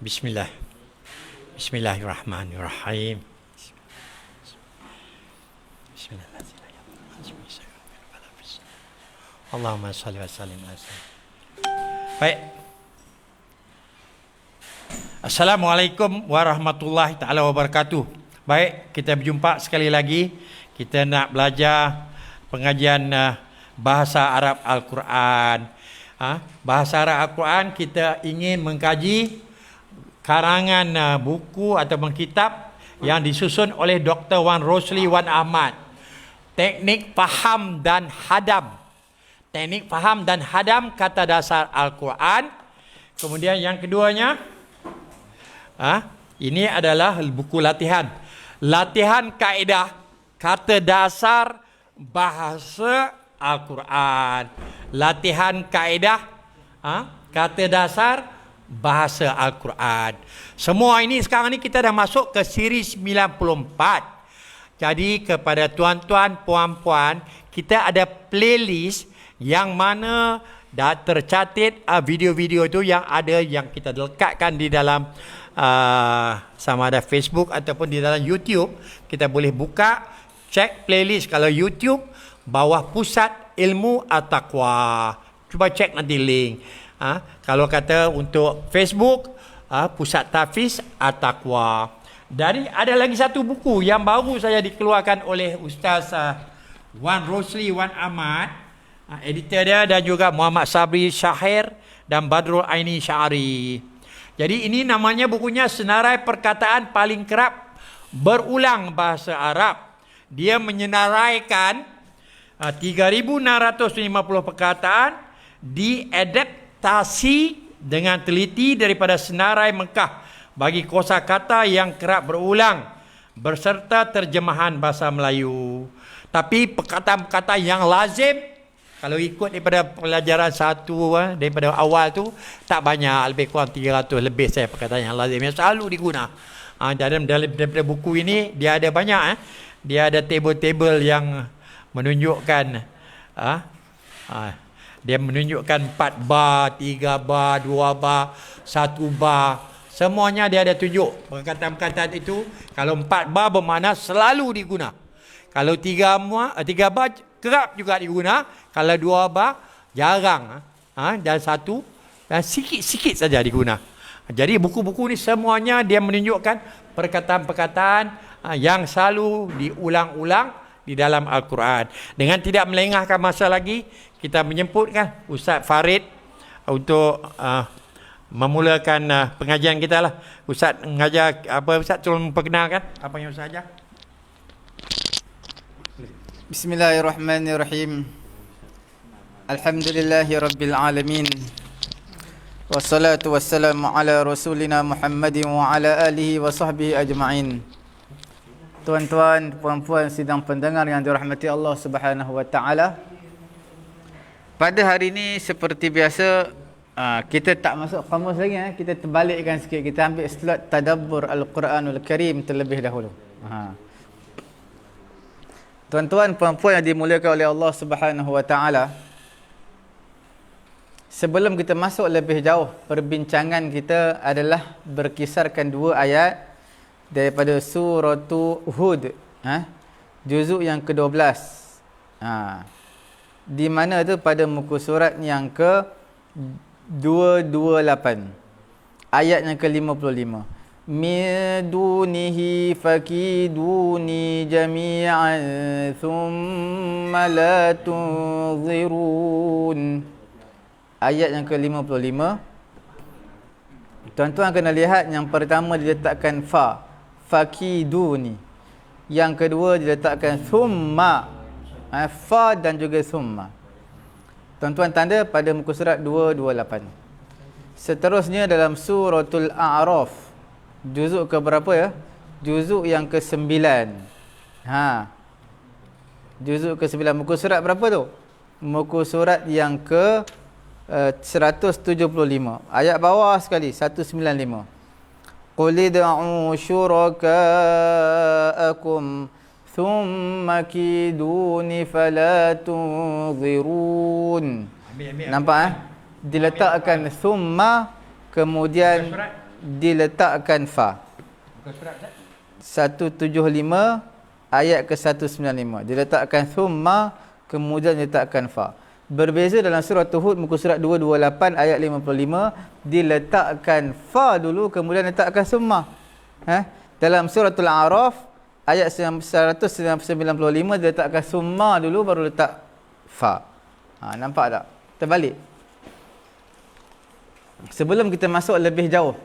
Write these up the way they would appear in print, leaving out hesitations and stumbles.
Bismillah. Bismillahirrahmanirrahim. Bismillahirrahmanirrahim. Allahumma salli wa sallim ala sayyidina. Baik. Assalamualaikum warahmatullahi taala wabarakatuh. Baik, kita berjumpa sekali lagi. Kita nak belajar pengajian bahasa Arab Al-Quran. Bahasa Arab Al-Quran, kita ingin mengkaji karangan buku atau kitab yang disusun oleh Dr. Wan Rosli Wan Ahmad. Teknik faham dan hadam. Teknik faham dan hadam kata dasar Al-Quran. Kemudian yang keduanya, ini adalah buku latihan. Latihan kaedah kata dasar bahasa Al-Quran. Latihan kaedah kata dasar bahasa Al-Quran. Semua ini sekarang ni kita dah masuk ke siri 94. Jadi kepada tuan-tuan, puan-puan, kita ada playlist yang mana dah tercatat video-video tu yang ada, yang kita lekatkan di dalam sama ada Facebook ataupun di dalam YouTube. Kita boleh buka, cek playlist. Kalau YouTube, bawah Pusat Ilmu At-Taqwa. Cuba cek nanti link. Kalau kata untuk Facebook, Pusat Tafiz At-Taqwa. Dari ada lagi satu buku yang baru saya dikeluarkan oleh Ustaz Wan Rosli Wan Ahmad, editor dia, dan juga Muhammad Sabri Syahir dan Badrul Aini Syari. Jadi ini namanya bukunya Senarai Perkataan Paling Kerap Berulang Bahasa Arab. Dia menyenaraikan 3,650 perkataan, diadaptasi dengan teliti daripada Senarai Mekah bagi kosakata yang kerap berulang berserta terjemahan bahasa Melayu. Tapi perkataan-perkataan yang lazim, kalau ikut daripada pelajaran satu daripada awal tu, tak banyak, lebih kurang 300 lebih saya perkataan yang lazim yang selalu digunakan. Dalam daripada buku ini dia ada banyak. Dia ada table-table yang menunjukkan dia menunjukkan 4 bar, 3 bar, 2 bar, 1 bar. Semuanya dia ada tunjuk perkataan-perkataan itu. Kalau 4 bar bermakna selalu diguna. Kalau 3 bar kerap juga diguna. Kalau 2 bar jarang. Dan 1 dan sikit-sikit saja diguna. Jadi buku-buku ni semuanya dia menunjukkan perkataan-perkataan yang selalu diulang-ulang di dalam Al-Quran. Dengan tidak melengahkan masa lagi, kita menjemputkan Ustaz Farid untuk memulakan pengajian kita lah. Ustaz mengajar apa? Ustaz, tolong memperkenalkan apa yang Ustaz ajar. Bismillahirrahmanirrahim. Alhamdulillahirabbil alamin. Wassalatu wassalamu ala rasulina Muhammadin wa ala alihi wa sahbihi ajma'in. Tuan-tuan, puan-puan sidang pendengar yang dirahmati Allah Subhanahu wa taala. Pada hari ini seperti biasa, kita tak masuk kamus lagi, kita terbalikkan sikit. Kita ambil slot tadabbur Al-Quranul Karim terlebih dahulu. Tuan-tuan, puan-puan yang dimuliakan oleh Allah Subhanahu wa taala, sebelum kita masuk lebih jauh, perbincangan kita adalah berkisarkan 2 ayat daripada surah Hud, juzuk yang ke-12. Di mana tu pada muka surat yang ke-228, ayat yang ke-55. Min dunihi fakiduni jami'an thumma la tunzirun. Ayat yang ke-55. Tuan-tuan kena lihat, yang pertama diletakkan fakiduni. Yang kedua diletakkan thumma. Fa dan juga thumma. Tuan-tuan tanda pada muka surat 228. Seterusnya dalam suratul A'raf, juzuk ke berapa ya? Juzuk yang ke-9. Juzuk ke-9. Muka surat berapa tu? Muka surat yang ke 175. Ayat bawah sekali, 195. Qul id'u syuraka'akum thumma kiduni fala tunzirun. Nampak diletakkan thumma, kemudian diletakkan fa. 175 ayat ke 195. Diletakkan thumma, kemudian diletakkan fa. Berbeza dalam surah Hud muka surat 228 ayat 55, diletakkan fa dulu kemudian letakkan thumma. Dalam suratul A'raf ayat 195 diletakkan thumma dulu baru letak fa. Nampak tak? Terbalik. Sebelum kita masuk lebih jauh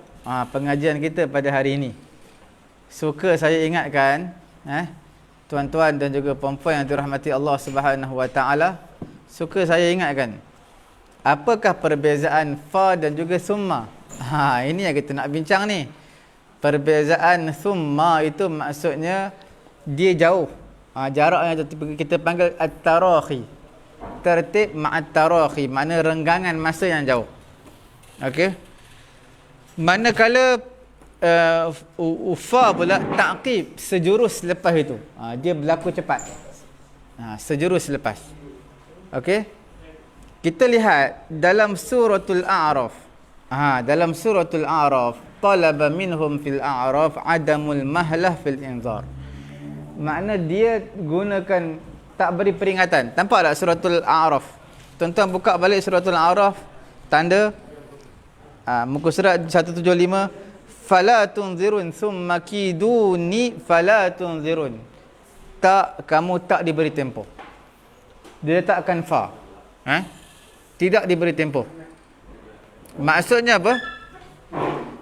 pengajian kita pada hari ini, suka saya ingatkan tuan-tuan dan juga puan-puan yang dirahmati Allah Subhanahu Wa Taala, suka saya ingatkan apakah perbezaan fa dan juga summa. Ini yang kita nak bincang ni. Perbezaan summa itu maksudnya dia jauh. Jaraknya kita panggil at-tarahi. Tertib ma'at tarahi, makna renggangan masa yang jauh. Okey. Manakala fa pula ta'qib, sejurus lepas itu. Dia berlaku cepat. Sejurus lepas. Okey. Kita lihat dalam suratul A'raf. Dalam suratul A'raf, talaba minhum fil a'raf adamul mahlah fil inzar. Makna dia gunakan tak beri peringatan. Nampak tak suratul A'raf? Tuan-tuan buka balik suratul A'raf, tanda muka surat 175, fala tunzirun thumma kiduni fala tunzirun. Tak, kamu tak diberi tempoh. Dia letakkan fa. Tidak diberi tempoh. Maksudnya apa?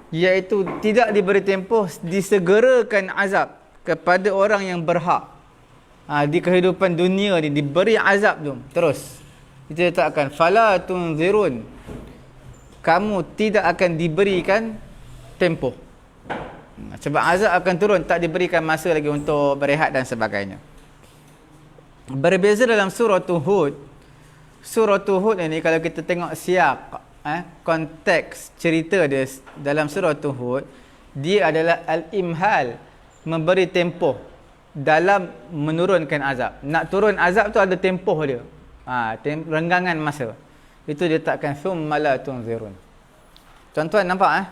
Iaitu tidak diberi tempoh, disegerakan azab kepada orang yang berhak. Di kehidupan dunia ni diberi azab tu terus. Kita letakkan fala tunzirun. Kamu tidak akan diberikan tempoh. Sebab azab akan turun, tak diberikan masa lagi untuk berehat dan sebagainya. Berbeza dalam surah Hud. Surah Hud ini kalau kita tengok siak, konteks cerita dia dalam surah Hud, dia adalah al-imhal, memberi tempoh dalam menurunkan azab. Nak turun azab tu ada tempoh dia. Renggangan masa. Itu dia takkan thumma la tunzirun. Tuan-tuan nampak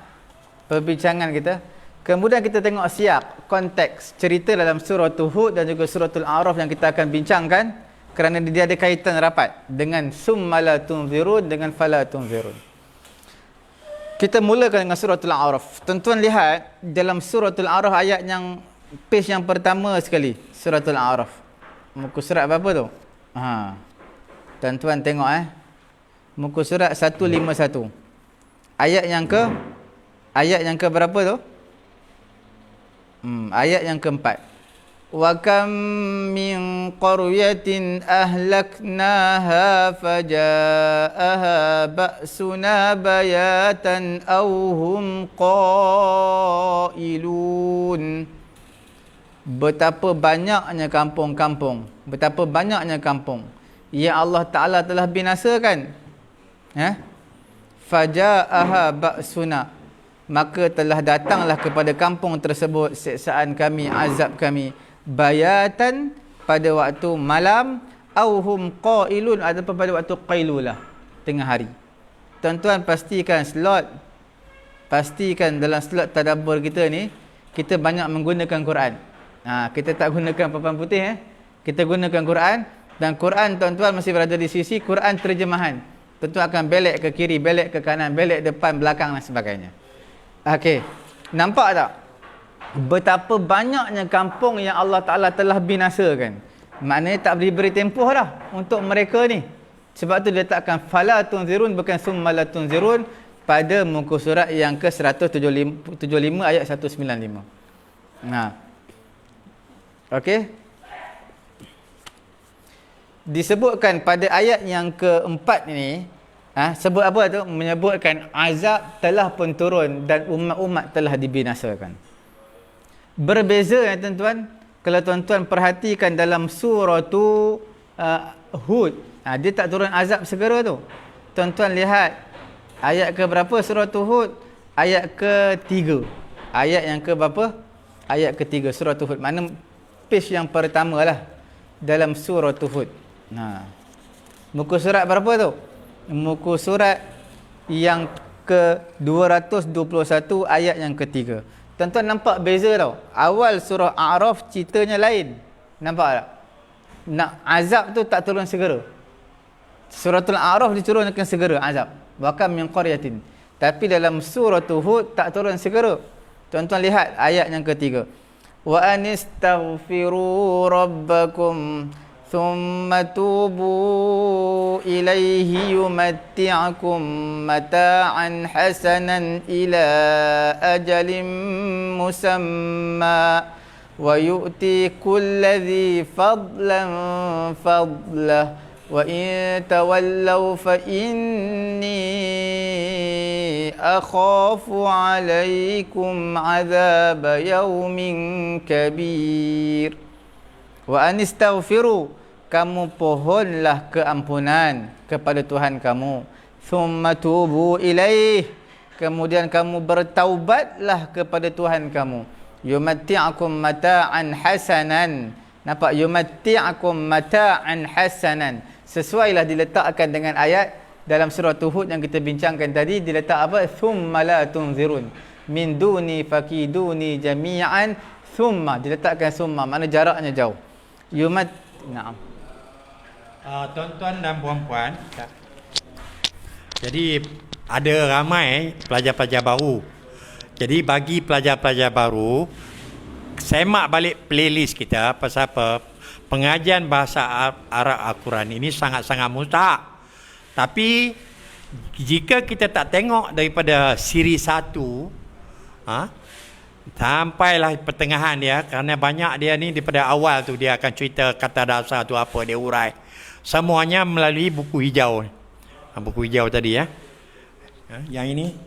perbincangan kita. Kemudian kita tengok siak, konteks cerita dalam surah Hud dan juga suratul A'raf yang kita akan bincangkan, kerana dia ada kaitan rapat dengan thumma la tunzirun dengan fala tunzirun. Kita mulakan dengan suratul A'raf. Tuan-tuan lihat dalam suratul A'raf ayat yang page yang pertama sekali, suratul A'raf. Muka surat berapa tu? Tuan-tuan tengok muka surat 151. Ayat yang ke berapa tu? Ayat yang keempat. Wa kam min qaryatin ahlaknaha faja'aha ba'suna bayatan aw hum qailun. Betapa banyaknya kampung-kampung, betapa banyaknya kampung yang Allah Ta'ala telah binasakan. Faja'aha ba'suna, maka telah datanglah kepada kampung tersebut siksaan kami, azab kami, bayatan, pada waktu malam, auhum qailun, ataupun pada waktu qailulah, tengah hari. Tuan-tuan pastikan dalam slot tadabbur kita ni, kita banyak menggunakan Quran. Kita tak gunakan papan putih. Kita gunakan Quran, dan Quran tuan-tuan masih berada di sisi Quran terjemahan. Tuan-tuan akan belek ke kiri, belek ke kanan, belek depan, belakang dan sebagainya. Okey. Nampak tak? Betapa banyaknya kampung yang Allah Ta'ala telah binasakan. Maknanya tak diberi tempoh dah untuk mereka ni. Sebab tu dia letakkan fala tunzirun bukan summa la tunzirun pada muka surat yang ke 175 ayat 195. Okey. Disebutkan pada ayat yang keempat ini, sebut apa tu? Menyebutkan azab telah pun turun dan umat-umat telah dibinasakan. Berbeza tuan-tuan, kalau tuan-tuan perhatikan dalam surah Hud, dia tak turun azab segera tu. Tuan-tuan lihat ayat ke berapa surah Hud? Ayat ke-3. Ayat yang ke berapa? Ayat ke-3 surah Hud. Mana page yang pertama lah dalam surah Hud. Muka surat berapa tu? Muka surat yang ke 221 ayat yang ketiga. Tuan-tuan nampak beza tau. Awal surah A'raf ceritanya lain. Nampak tak? Nak azab tu tak turun segera. Suratul A'raf diturunkan segera azab. Bahkan min qaryatin. Tapi dalam surah Hud tak turun segera. Tuan-tuan lihat ayat yang ketiga. Wa anistaghfiru rabbakum thumma tubu ilaihi yumatti'akum mata'an hasanan ila ajalin musamma wa yu'ti kulli dhi fadlan fadlah wa in tawallaw fa inni akhafu alaikum azab yaumin kabir. Wa anistaghfiru, kamu pohonlah keampunan kepada Tuhan kamu. Thumma tubu ilaih, kemudian kamu bertaubatlah kepada Tuhan kamu. Yumatti'akum mata'an hasanan. Nampak? Yumatti'akum mata'an hasanan. Sesuailah diletakkan dengan ayat dalam surah Hud yang kita bincangkan tadi. Diletak apa? Thumma la tunzirun min duni fakiduni jami'an. Thumma, diletakkan summa, mana jaraknya jauh. Na'am. Tuan-tuan dan puan-puan, jadi ada ramai pelajar-pelajar baru. Jadi bagi pelajar-pelajar baru, semak balik playlist kita pasal apa? Pengajian bahasa Arab Al-Quran ini sangat-sangat mustahak. Tapi jika kita tak tengok daripada siri 1, sampailah pertengahan dia, kerana banyak dia ni daripada awal tu dia akan cerita kata dasar tu apa, dia urai semuanya melalui buku hijau. Buku hijau tadi ya. Yang ini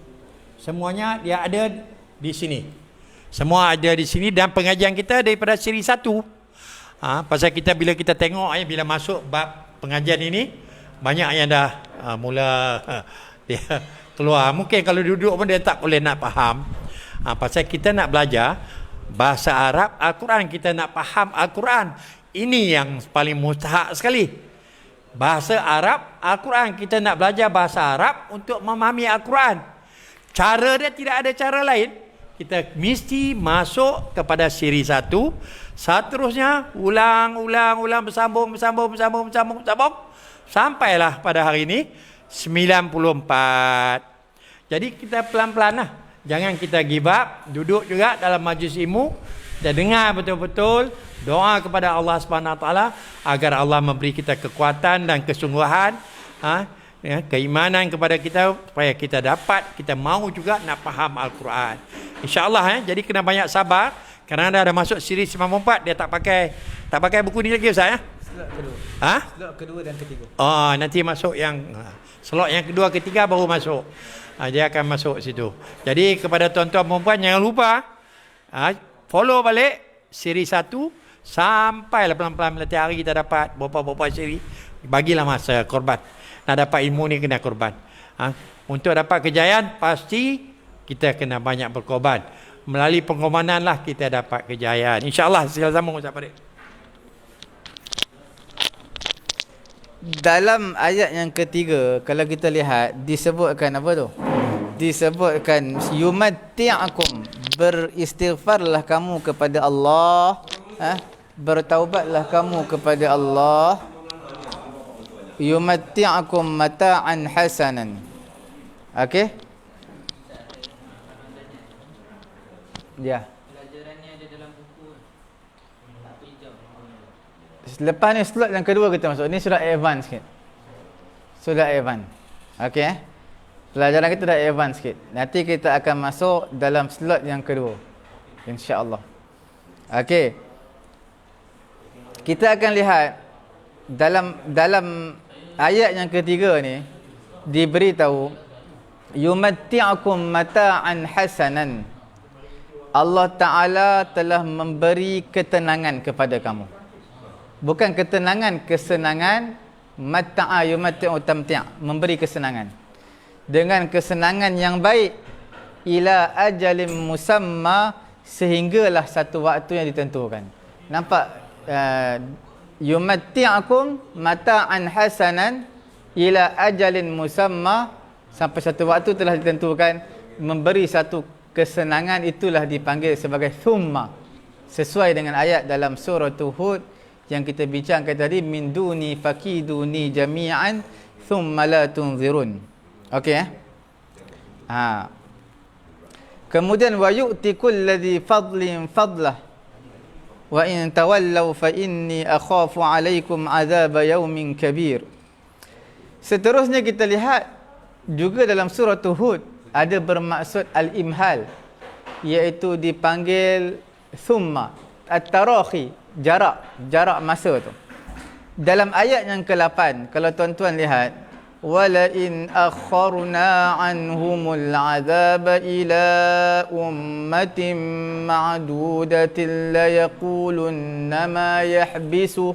semuanya dia ada di sini. Semua ada di sini dan pengajian kita daripada siri 1. Pasal kita bila kita tengok bila masuk bab pengajian ini, banyak yang dah mula dia keluar. Mungkin kalau duduk pun dia tak boleh nak faham. Pasal kita nak belajar bahasa Arab Al-Quran, kita nak faham Al-Quran. Ini yang paling mustahak sekali. Bahasa Arab Al-Quran, kita nak belajar bahasa Arab untuk memahami Al-Quran. Cara dia tidak ada cara lain. Kita mesti masuk kepada siri 1. Seterusnya ulang bersambung sampailah pada hari ini 94. Jadi kita pelan-pelan lah. Jangan kita give up. Duduk juga dalam majlis ilmu dan dengar betul-betul. Doa kepada Allah SWT agar Allah memberi kita kekuatan dan kesungguhan, keimanan kepada kita, supaya kita dapat, kita mahu juga nak faham Al-Quran. InsyaAllah jadi kena banyak sabar. Kerana dah masuk siri 94, dia tak pakai buku ni lagi Ustaz ya? Slot kedua. Slot kedua dan ketiga. Nanti masuk yang slot yang kedua ketiga baru masuk. Dia akan masuk situ. Jadi kepada tuan-tuan perempuan jangan lupa follow balik siri 1 sampailah pelan-pelan setiap hari kita dapat berapa siri. Bagilah masa korban. Nak dapat ilmu ni kena korban. Untuk dapat kejayaan pasti kita kena banyak berkorban. Melalui pengorbanan lah kita dapat kejayaan. InsyaAllah sila sambung Ustaz Farid. Dalam ayat yang ketiga, kalau kita lihat disebutkan apa tu? Disebutkan yumatti'akum, beristighfarlah kamu kepada Allah, bertaubatlah kamu kepada Allah. Yumatti'akum mata'an hasanan. Okey? Ya. Pelajarannya ada dalam buku. Lepas ni slot yang kedua kita masuk. Ni sudah advance sikit. Sudah advance. Okey. Pelajaran kita dah advance sikit. Nanti kita akan masuk dalam slot yang kedua. InsyaAllah. Okey. Kita akan lihat dalam ayat yang ketiga ni diberitahu yumatti'akum mata'an hasanan. Allah Ta'ala telah memberi ketenangan kepada kamu. Bukan ketenangan, kesenangan. Mata'a yumatti'u tamti', memberi kesenangan. Dengan kesenangan yang baik. Ila ajalim musamma, sehinggalah satu waktu yang ditentukan. Nampak? Yumatti'akum mata'an hasanan ila ajalin musamma Sampai satu waktu telah ditentukan, memberi satu kesenangan, itulah dipanggil sebagai thumma. Sesuai dengan ayat dalam surah Hud yang kita bincangkan tadi, min duni fakiduni jami'an thumma la tunzirun. Okey Kemudian wa yu'ti kulladhi fadlin fadlah wa in tawallaw fa inni akhafu 'alaikum 'adzab yaumin kabir. Seterusnya kita lihat juga dalam surah Hud ada bermaksud al-imhal, iaitu dipanggil thumma, at-tarahi, jarak masa tu. Dalam ayat yang ke-8, kalau tuan-tuan lihat, wala in akharna anhumul azab ila ummatin ma'dudatin la yaqulunna ma yahbisu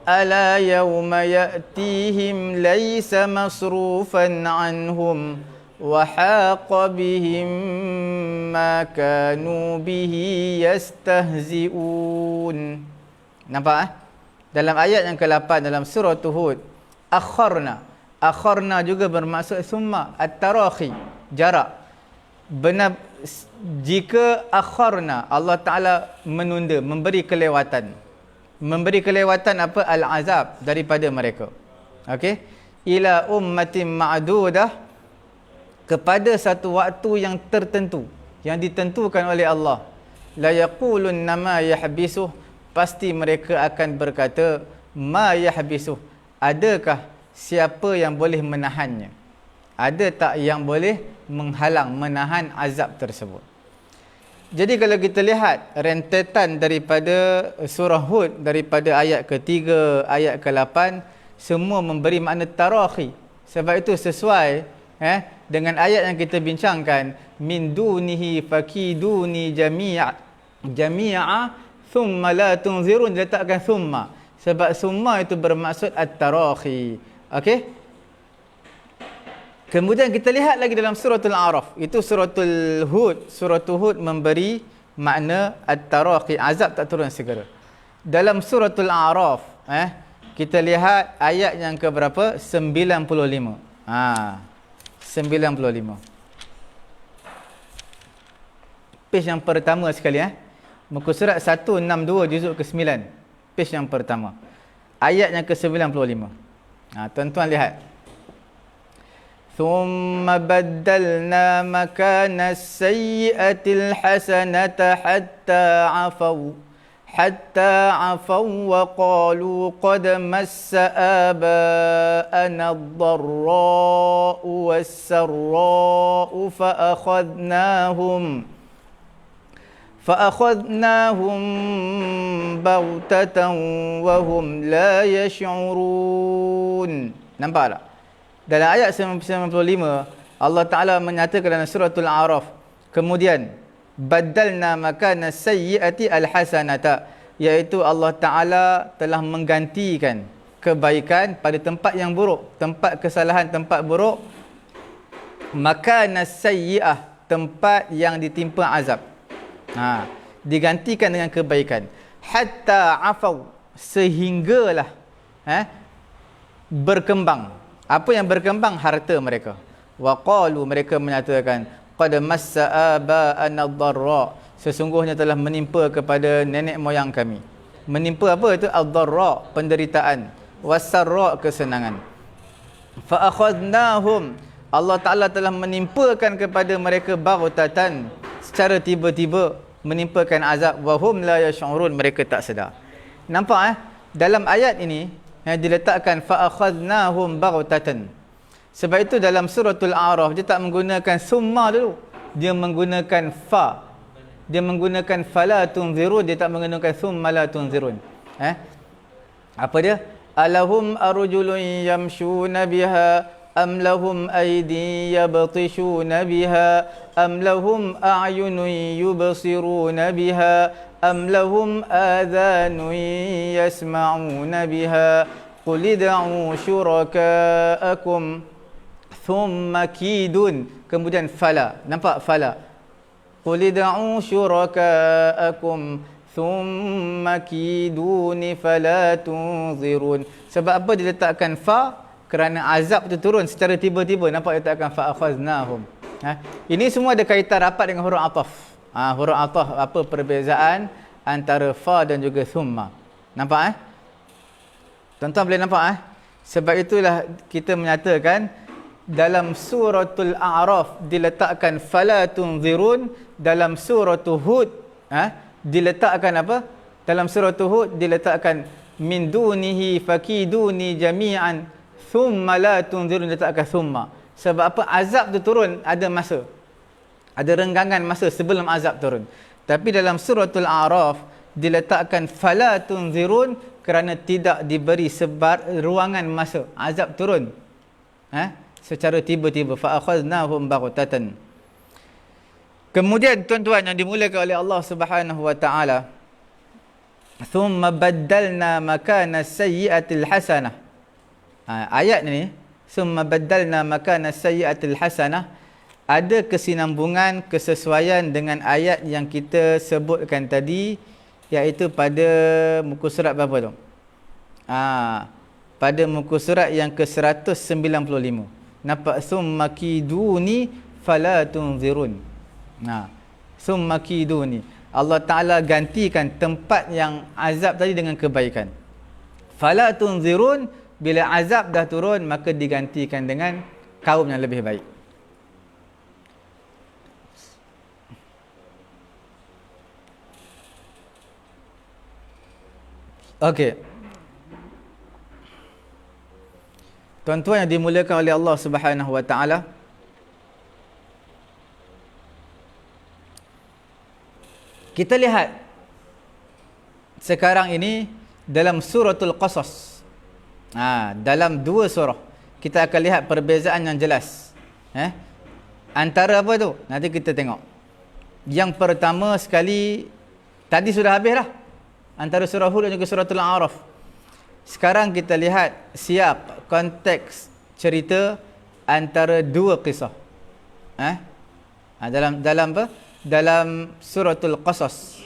ala yawma ya'tihim laysa masrufan anhum wa haqa bihim ma kanu bihi yastahzi'un. Nampak Dalam ayat yang ke-8 dalam surah Hud, akharna juga bermaksud summa, at-tarahi, jarak. Benar, jika akharna, Allah Ta'ala menunda, memberi kelewatan. Memberi kelewatan apa? Al-azab daripada mereka. Okey? Ila ummatin ma'dudah, kepada satu waktu yang tertentu, yang ditentukan oleh Allah. La yaqulunna ma yahbisuh, pasti mereka akan berkata, ma yahbisuh, adakah siapa yang boleh menahannya? Ada tak yang boleh menghalang, menahan azab tersebut? Jadi kalau kita lihat rentetan daripada surah Hud, daripada ayat ke-3, ayat ke-8, semua memberi makna tarahi. Sebab itu sesuai dengan ayat yang kita bincangkan, min dunihi fakiduni jami'a thumma la tunzirun, diletakkan thumma. Sebab thumma itu bermaksud at-tarahi. Okey? Kemudian kita lihat lagi dalam suratul A'raf. Itu suratul Hud. Suratul Hud memberi makna at-tarahi, azab tak turun segera. Dalam suratul A'raf, kita lihat ayat yang ke berapa? 95. 95. Page yang pertama sekali muka surat 162 juzuk ke-9. Page yang pertama. Ayat yang ke-95. Tuan-tuan lihat. ثُمَّ بَدَّلْنَا مَكَانَ السَّيِّئَةِ الْحَسَنَةَ حَتَّى عَفَوْا وَقَالُوا قَدْ مَسَّ آبَاءَنَا الضَّرَّاءُ وَالسَّرَّاءُ فَأَخَذْنَاهُمْ بَغْتَةً وَهُمْ لَا يَشْعُرُونَ. Nampak tak? Dalam ayat 95, Allah Ta'ala menyatakan dalam suratul A'raf, kemudian baddalna makana sayyi'ati al-hasanata, iaitu Allah Ta'ala telah menggantikan kebaikan pada tempat yang buruk, tempat kesalahan, tempat buruk, makana sayyi'ah, tempat yang ditimpa azab, digantikan dengan kebaikan. Hatta afau, sehinggalah berkembang. Apa yang berkembang? Harta mereka. Wa qalu, mereka menyatakan, qad massa aba'ana ad-dharra, sesungguhnya telah menimpa kepada nenek moyang kami. Menimpa apa itu? Ad-dharra, penderitaan. Was-sarra, kesenangan. Fa akhadnahum, Allah Ta'ala telah menimpakan kepada mereka baghtatan, secara tiba-tiba menimpakan azab. Wa hum la yash'urun, mereka tak sedar. Nampak dalam ayat ini diletakkan fa akhadnahum baghtatan. Sebab itu dalam suratul A'raf dia tak menggunakan summa dulu, dia menggunakan fa, dia menggunakan fala tunzirun, dia tak menggunakan summa la tunzirun. Apa dia? Alahum arjulun yamshuna biha am lahum aydin yabtishuna biha am lahum a'yunun yubsiruna biha am lahum adhanun yasma'una biha qul id'u syuraka'akum thumma kidun. Kemudian fala, nampak fala, qul id'u syuraka'akum thumma kiduni fala tunzirun. Sebab apa diletakkan fa? kerana azab tu turun secara tiba-tiba. Nampak letakkan fa'akhaznahum. Ini semua ada kaitan rapat dengan huruf ataf. Huruf ataf, apa perbezaan antara fa dan juga thumma. Nampak Tuan-tuan boleh nampak Sebab itulah kita menyatakan dalam suratul A'raf diletakkan fala tunzirun, dalam suratul Hud diletakkan apa? Dalam suratul Hud diletakkan min dunihi fakiduni jami'an thumma la tunzirun, diletakkan thumma. Sebab apa? Azab tu turun ada masa. Ada renggangan masa sebelum azab turun. Tapi dalam suratul A'raf diletakkan fala tunzirun kerana tidak diberi ruangan masa. Azab turun secara tiba-tiba. Fa akhadnahum baghtatan. Kemudian tuan-tuan yang dimulakan oleh Allah Subhanahu wa taala, thumma baddalna makana sayyi'atil hasanah. Ayat ni, thumma baddalna makana sayyi'atil hasanah, ada kesinambungan, kesesuaian dengan ayat yang kita sebutkan tadi, iaitu pada muka surat berapa tu? Pada muka surat yang ke-195. Nampak summa kiduni fala tunzirun. Summa kiduni. Allah Ta'ala gantikan tempat yang azab tadi dengan kebaikan. Fala tunzirun, bila azab dah turun maka digantikan dengan kaum yang lebih baik. Okey. Tuan-tuan yang dimuliakan oleh Allah Subhanahu wa taala, kita lihat sekarang ini dalam suratul Qasas. Dalam dua surah kita akan lihat perbezaan yang jelas. Antara apa tu? Nanti kita tengok. Yang pertama sekali, tadi sudah habis dah, antara surah Hud dan juga suratul A'raf. Sekarang kita lihat siap konteks cerita antara dua kisah. Dalam apa? Dalam suratul Qasas.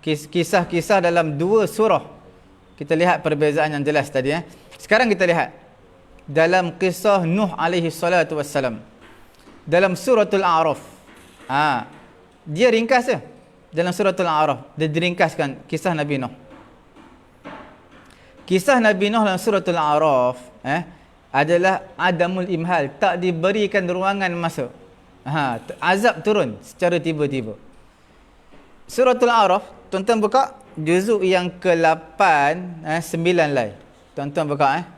Kisah-kisah dalam dua surah. Kita lihat perbezaan yang jelas tadi. Sekarang kita lihat dalam kisah Nuh alaihi salatu wassalam. Dalam suratul A'raf. Dia ringkas je. Dalam suratul A'raf dia diringkaskan kisah Nabi Nuh. Kisah Nabi Nuh dalam suratul A'raf adalah adamul imhal, tak diberikan ruangan masa. Azab turun secara tiba-tiba. Suratul A'raf, tuan-tuan buka juzuk yang ke-8 9 lai. Tuan-tuan buka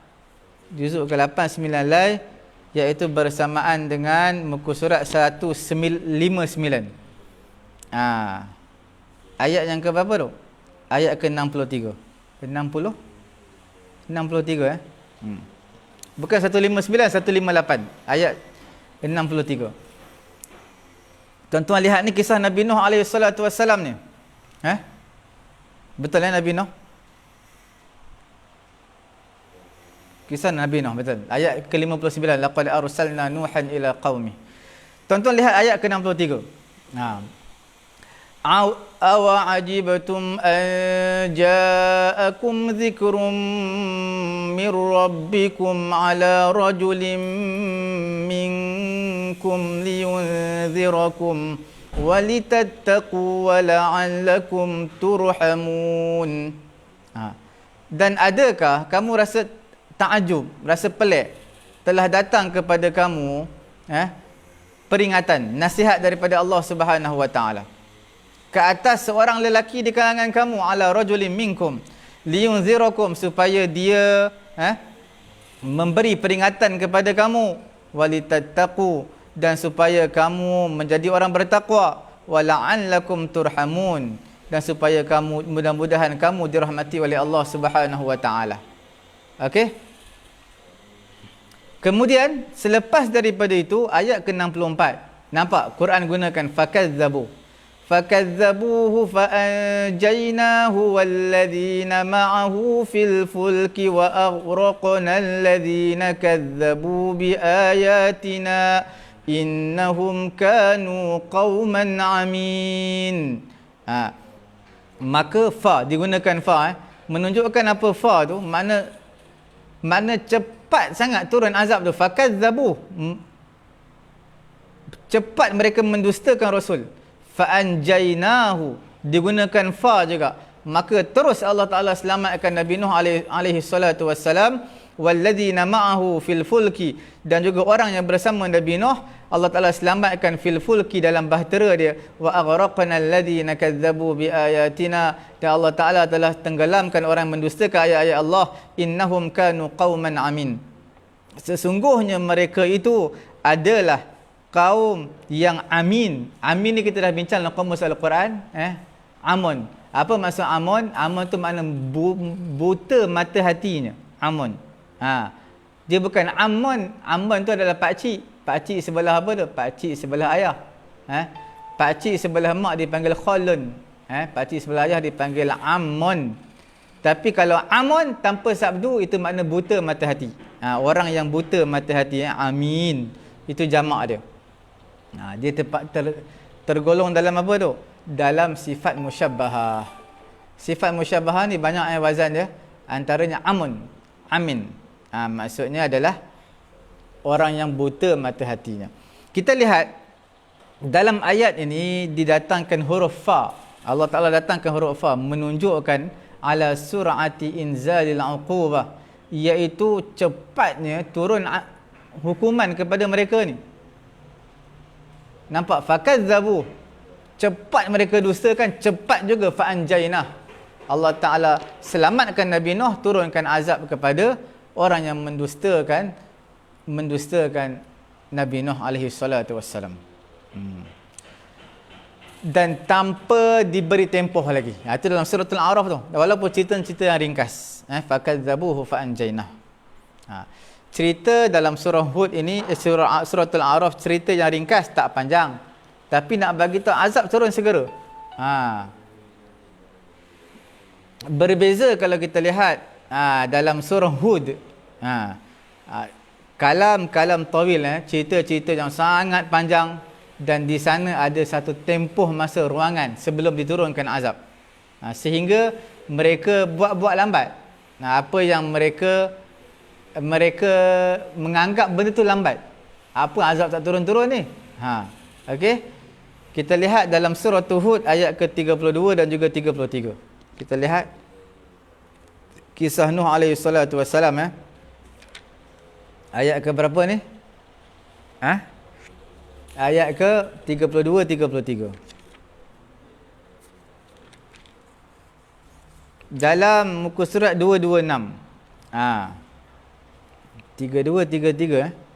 juzuk ke-8 9 lai, iaitu bersamaan dengan muka surat 159. Ayat yang ke berapa tu? Ayat ke-63. 63 Bukan 159, 158. Ayat 63. Tuan-tuan lihat ni kisah Nabi Nuh alaihi salatu wassalam ni. Betul Nabi Nuh? Kisah Nabi Nuh, betul. Ayat ke-59. Laqad arsalna Nuhan ila qaumi. Tuan-tuan lihat ayat ke-63. Awa ajibtum an ja'akum dhikrum min rabbikum ala rajulin minkum liyunzirakum walitattaqu wa la'allakum turhamun. Dan adakah kamu rasa takjub, rasa pelik, telah datang kepada kamu peringatan, nasihat daripada Allah Subhanahu wa taala ke atas seorang lelaki di kalangan kamu, ala rajulin minkum liyunzirakum, supaya dia memberi peringatan kepada kamu, walitattaqu, dan supaya kamu menjadi orang bertakwa, wala'allakum turhamun, dan supaya kamu, mudah-mudahan kamu dirahmati oleh Allah Subhanahu wa taala. Okey. Kemudian selepas daripada itu ayat ke-64, nampak Quran gunakan fakazzabuhu fa'anjaynahu walladhina ma'ahu fil fulki wa aghraqna alladhina kazzabu biayatina innahum kanu qauman amin. Maka fa digunakan fa menunjukkan apa fa tu? Makna Makna cepat sangat turun azab tu. Fakadzabu. Cepat mereka mendustakan Rasul. Fa'anjainahu. Digunakan fa juga. Maka terus Allah Ta'ala selamatkan Nabi Nuh alaihi salatu wassalam. Walladzina ma'ahu fil fulki. Dan juga orang yang bersama Nabi Nuh, Allah Ta'ala selamatkan fil fulki dalam bahtera dia. Wa aghraqna alladzina kadzabu bi ayatina. Dan Allah Ta'ala telah tenggelamkan orang yang mendustakan ayat-ayat Allah. Innahum kanu qauman amin. Sesungguhnya mereka itu adalah kaum yang amin. Amin ni kita dah bincang dalam kamus Al-Quran. Amun. Apa maksud amun? Amun tu makna buta mata hatinya. Amun. Dia bukan amun. Amun tu adalah pakcik. Pakcik sebelah apa tu? Pakcik sebelah ayah. Pakcik sebelah mak dipanggil khalun. Pakcik sebelah ayah dipanggil amun. Tapi kalau amun tanpa sabdu, itu makna buta mata hati. Orang yang buta mata hati. Amin. Itu jamak dia. Dia tergolong dalam apa tu? Dalam sifat musyabbahah. Sifat musyabbahah ni banyak wazan dia. Antaranya amun, amin. Maksudnya adalah orang yang buta mata hatinya. Kita lihat dalam ayat ini didatangkan huruf fa. Allah Ta'ala datangkan huruf fa menunjukkan ala sur'ati inzalil uqubah, iaitu cepatnya turun hukuman kepada mereka ni. Nampak? Fakadzabu, cepat mereka dustakan, cepat juga fa'anjainah. Allah Ta'ala selamatkan Nabi Nuh, turunkan azab kepada orang yang mendustakan Nabi Nuh alaihi salatu wassalam. Dan tanpa diberi tempoh lagi. Itu dalam surah Al-A'raf tu. Walaupun cerita-cerita yang ringkas. Fakadzabuhu fa'anjainah. Cerita dalam surah Hud ini, surah Al-A'raf, cerita yang ringkas, tak panjang. Tapi nak bagi tahu azab turun segera. Berbeza kalau kita lihat dalam surah Hud. Kalam tawil, cerita-cerita yang sangat panjang, dan di sana ada satu tempoh masa ruangan sebelum diturunkan azab. Sehingga mereka buat lambat. Apa yang mereka menganggap benda tu lambat. Apa azab tak turun-turun ni? Okey. Kita lihat dalam surah Hud ayat ke-32 dan juga 33. Kita lihat kisah Nuh alaihi salatu wassalam. Ayat ke berapa ni? Ayat ke-32 33. Dalam muka surat 226. 32 33.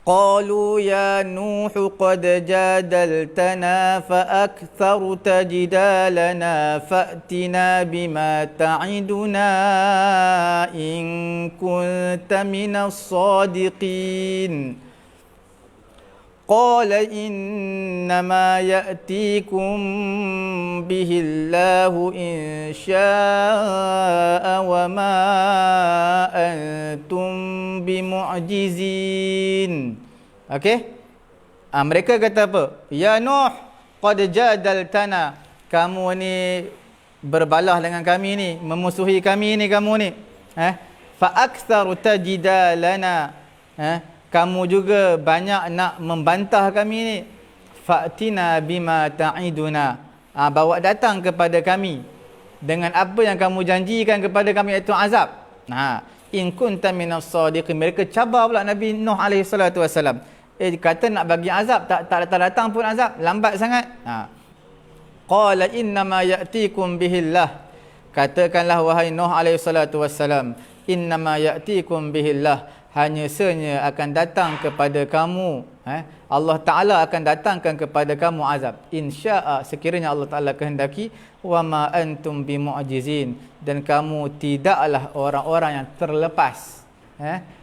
Qalu ya Nuh qad jadaltana fa aktharta jidalana fa'tina bima ta'iduna in kunta minas sadiqin. Qala innama ya'tikum bihillahu in syaa wa ma antum bimu'jizin. Okey? Mereka kata apa? Ya Nuh, qad jadaltana. Kamu ni berbalah dengan kami ni, memusuhi kami ni kamu ni. Fa aktharta jidalana. Kamu juga banyak nak membantah kami ni. Fa'tina bima ta'iduna. Bawa datang kepada kami dengan apa yang kamu janjikan kepada kami, iaitu azab. In kunta minas sadiqin. Mereka cabar pula Nabi Nuh alaihi salatu wassalam. Kata nak bagi azab, tak datang pun azab, lambat sangat. Qala innama ya'tikum bihillah. Katakanlah wahai Nuh alaihi salatu wassalam, innama ya'tikum bihillah. Hanya sahaja akan datang kepada kamu, Allah Ta'ala akan datangkan kepada kamu azab. Insya'a, sekiranya Allah Ta'ala kehendaki. Wa ma antum bimu'jizin. Dan kamu tidaklah orang-orang yang terlepas.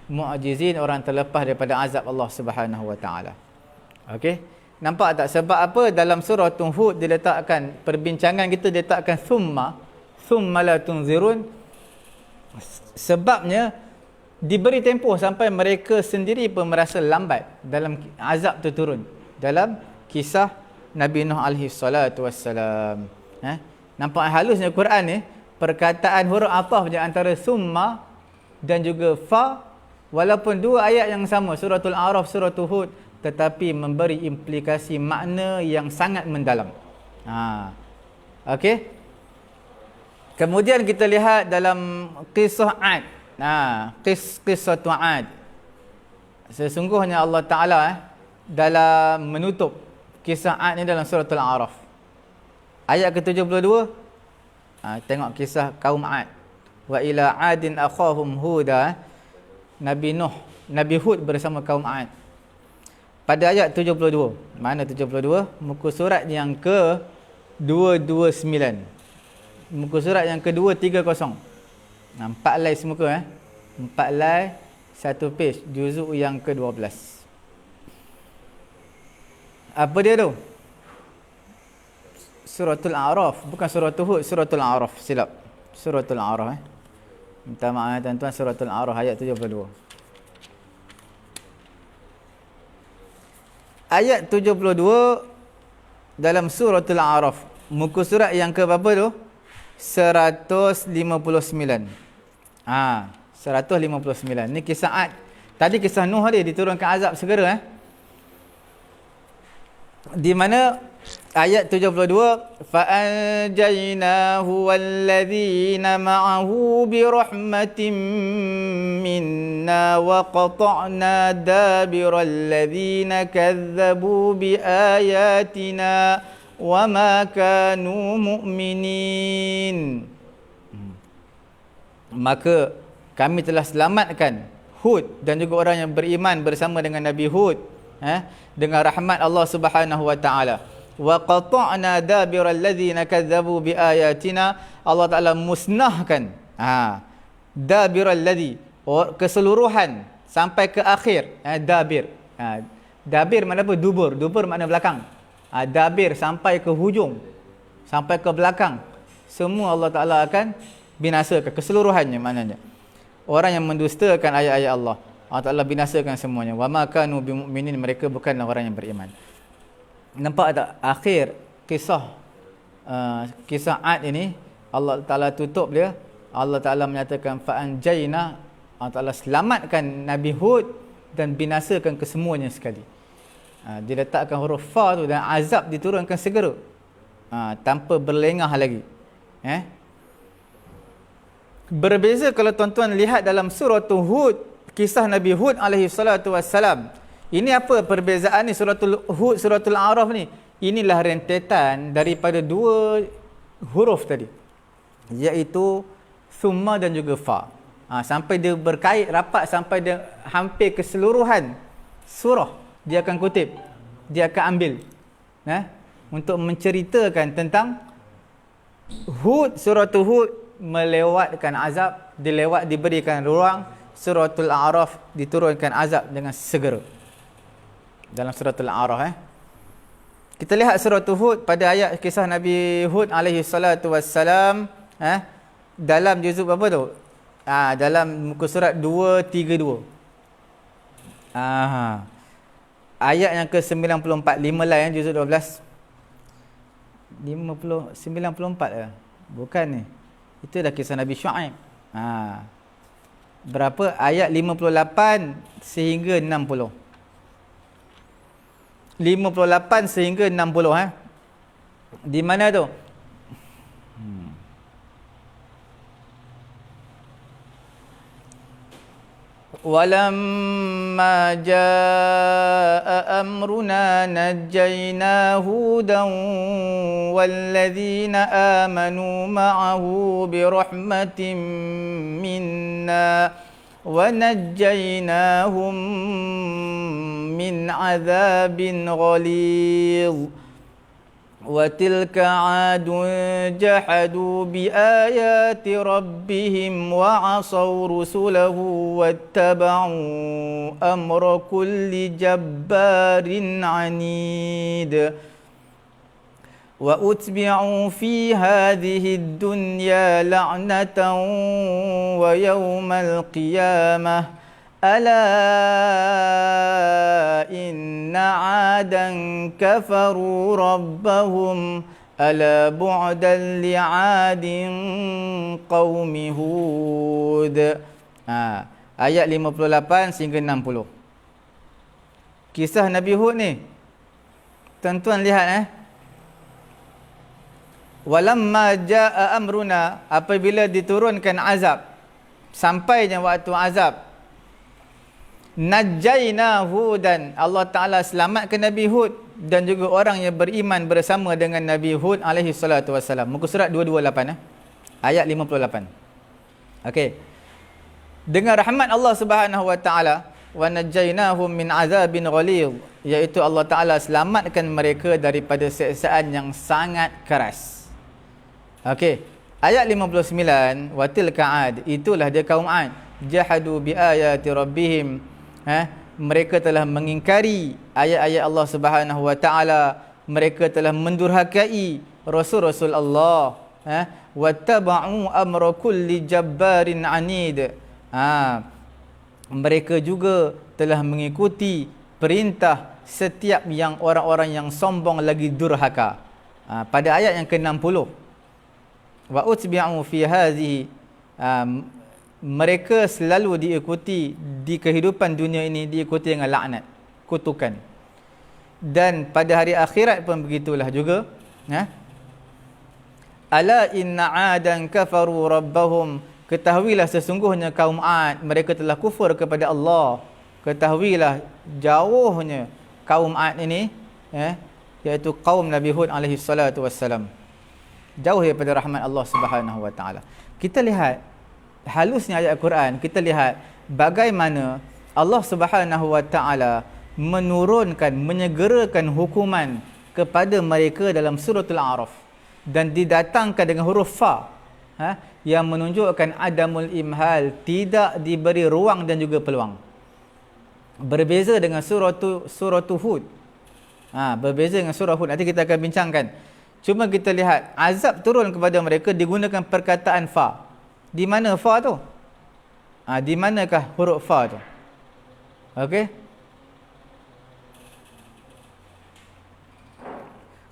Mu'jizin, orang terlepas daripada azab Allah Subhanahu Wa Ta'ala. Okey? Nampak tak? Sebab apa? Dalam surah Hud diletakkan, perbincangan kita diletakkan thumma la tunzirun. Sebabnya diberi tempoh sampai mereka sendiri pun merasa lambat dalam azab tu turun. Dalam kisah Nabi Nuh alaihi salatu wassalam. Nampak halusnya Quran ni, perkataan huruf athaf di antara summa dan juga fa, walaupun dua ayat yang sama, suratul A'raf, suratul Hud, tetapi memberi implikasi makna yang sangat mendalam. Okey. Kemudian kita lihat dalam kisah Ad. Kisah Ad. Sesungguhnya Allah Ta'ala dalam menutup kisah Ad ni dalam suratul A'raf. Ayat ke-72, tengok kisah kaum Ad. Wa ila adin akhahum huda. Nabi Nuh, Nabi Hud bersama kaum Ad. Pada ayat 72. Mana 72? Muka surat yang ke-229. Muka surat yang ke-230. 4 lai semuka 4 lai, 1 page, juzuk yang ke-12. Apa dia tu? Suratul A'raf, bukan suratul Hud, suratul A'raf, silap. Suratul A'raf minta maaf tuan-tuan, suratul A'raf ayat 72. Ayat 72 dalam suratul A'raf, muka surat yang ke berapa tu? 159. 159. Ni kisah Ad. Tadi kisah Nuh dia diturunkan azab segera di mana ayat 72, fa anjaynahu walladzina ma'ahu bi rahmatin minna wa qata'na dabiral ladzina kadzabu bi ayatina wa ma kanu mu'minin. Maka kami telah selamatkan Hud dan juga orang yang beriman bersama dengan Nabi Hud dengan rahmat Allah Subhanahu wa taala. Wa qata'na dabiral ladzina kadzabu bi ayatina. Allah Taala musnahkan dabiral ladzi, keseluruhan sampai ke akhir. Dabir. Dabir makna apa? Dubur. Dubur makna belakang. Dabir sampai ke hujung, sampai ke belakang, semua Allah Taala akan binasakan keseluruhannya. Maknanya orang yang mendustakan ayat-ayat Allah, Allah Taala binasakan semuanya. Wa ma kanu bimu'minin, mereka bukanlah orang yang beriman. Nampak tak akhir kisah Ad ini, Allah Taala tutup dia. Allah Taala menyatakan fa anjayna, Allah Taala selamatkan Nabi Hud dan binasakan kesemuanya sekali. Diletakkan huruf fa tu dan azab diturunkan segera, tanpa berlengah lagi. Berbeza kalau tuan-tuan lihat dalam surah Hud, kisah Nabi Hud alaihi salatu wassalam. Ini apa perbezaan ni suratul Hud, suratul A'raf ni? Inilah rentetan daripada dua huruf tadi, iaitu summa dan juga fa. Sampai dia berkait rapat, sampai dia hampir keseluruhan surah dia akan kutip, dia akan ambil untuk menceritakan tentang Hud, suratul Hud melewatkan azab, diberikan ruang. Suratul A'raf diturunkan azab dengan segera. Dalam suratul A'raf kita lihat suratul Hud pada ayat kisah Nabi Hud alaihi salatu wassalam, dalam juzuk berapa tu? Dalam muka surat 232. Ayat yang ke-94, 5 lai juzuk 12. 94 bukan ni. Itu dah kisah Nabi Syuaib. Berapa? Ayat 58 sehingga 60. 58 sehingga 60 Di mana tu? Walamma jaa amruna najjayna hudan walladzina amanu ma'ahu birahmatin minna wa najjaynahum min azabin ghalidh. وَتِلْكَ عَادٌ جَحَدُوا بِآيَاتِ رَبِّهِمْ وَعَصَوْا رُسُلَهُ وَاتَّبَعُوا أَمْرَ كُلِّ جَبَّارٍ عَنِيدٍ وَأُتْبِعُوا فِي هَذِهِ الدُّنْيَا لَعْنَةً وَيَوْمَ الْقِيَامَةِ أَلَا إِنَّ عَادًا كَفَرُوا رَبَّهُمْ ala bu'dan li'adin qaumi Hud. Ayat 58 sehingga 60. Kisah Nabi Hud ni. Tuan-tuan lihat Walamma jaa amruna, apabila diturunkan azab, sampainya waktu azab, najjayna Hudan, Allah Ta'ala selamatkan Nabi Hud dan juga orang yang beriman bersama dengan Nabi Hud alaihi salatu wassalam. Muka surat 228 ayat 58. Okey. Dengan rahmat Allah Subhanahu wa taala, wa najjaynahum min azabin ghalidh, iaitu Allah Taala selamatkan mereka daripada siksaan yang sangat keras. Okey. Ayat 59, wa tilka 'ad, itulah dia kaum 'ad, jahadu bi ayati rabbihim, mereka telah mengingkari ayat-ayat Allah Subhanahu wa taala, mereka telah mendurhakai rasul-rasul Allah, wattaba'u amra kulli jabbarin 'anid. Mereka juga telah mengikuti perintah setiap yang orang-orang yang sombong lagi durhaka. Pada ayat yang ke-60, wa utbi'u fi hadhihi, mereka selalu diikuti di kehidupan dunia ini, diikuti dengan laknat, kutukan. Dan pada hari akhirat pun begitulah juga. Ala inna 'adan kafaru rabbahum, ketahuilah sesungguhnya kaum 'Ad mereka telah kufur kepada Allah. Ketahuilah jauhnya kaum 'Ad ini, iaitu kaum Nabi Hud alaihi salatu wassalam, jauh daripada rahmat Allah Subhanahu wa taala. Kita lihat halusnya ayat Al-Quran, kita lihat bagaimana Allah Subhanahu wa taala menurunkan, menyegerakan hukuman kepada mereka dalam suratul A'raf, dan didatangkan dengan huruf fa, yang menunjukkan adamul imhal, tidak diberi ruang dan juga peluang. Berbeza dengan surah Hud. Berbeza dengan surah Hud. Nanti kita akan bincangkan. Cuma kita lihat azab turun kepada mereka digunakan perkataan fa. Di mana fa tu? Di manakah huruf fa tu? Okey.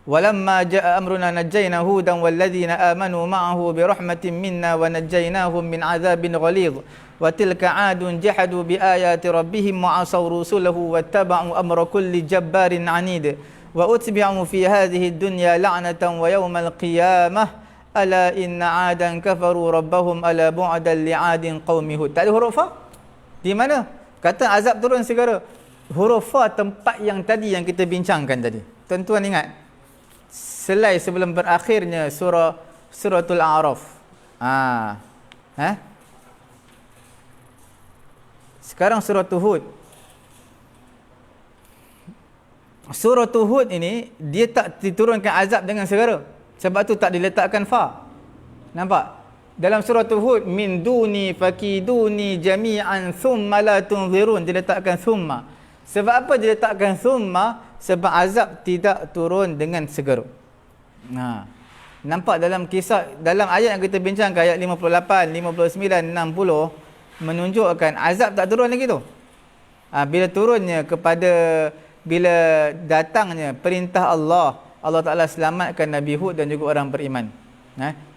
Walamma jaa amruna najjayna hudan walladzina amanu ma'ahu birahmatin minna wa najjaynahum min azabin ghalidh wa tilka 'adun jahadu biayati rabbihim wa 'asaw rusulahu wattaba'u amra kulli jabbarin 'anid wa utbi'u fi hadhihi ad-dunya la'natan wa yawmal qiyamah ala inna 'adan kafaru rabbahum ala bu'dan li'adin qaumi Hud. Tak ada huruf fa? Di mana? Kata azab turun segera. Huruf fa tempat yang tadi yang kita bincangkan tadi. Tuan-tuan ingat? Selai sebelum berakhirnya suratul A'raf. Sekarang suratul Hud. Suratul Hud ini dia tak diturunkan azab dengan segera. Sebab tu tak diletakkan fa. Nampak? Dalam suratul Hud, min duni fakiduni jami'an thumma la tunzirun, diletakkan thumma. Sebab apa diletakkan thumma? Sebab azab tidak turun dengan segera. Nampak dalam kisah, dalam ayat yang kita bincangkan, ayat 58, 59, 60, menunjukkan azab tak turun lagi tu. Bila turunnya bila datangnya perintah Allah, Allah Ta'ala selamatkan Nabi Hud dan juga orang beriman.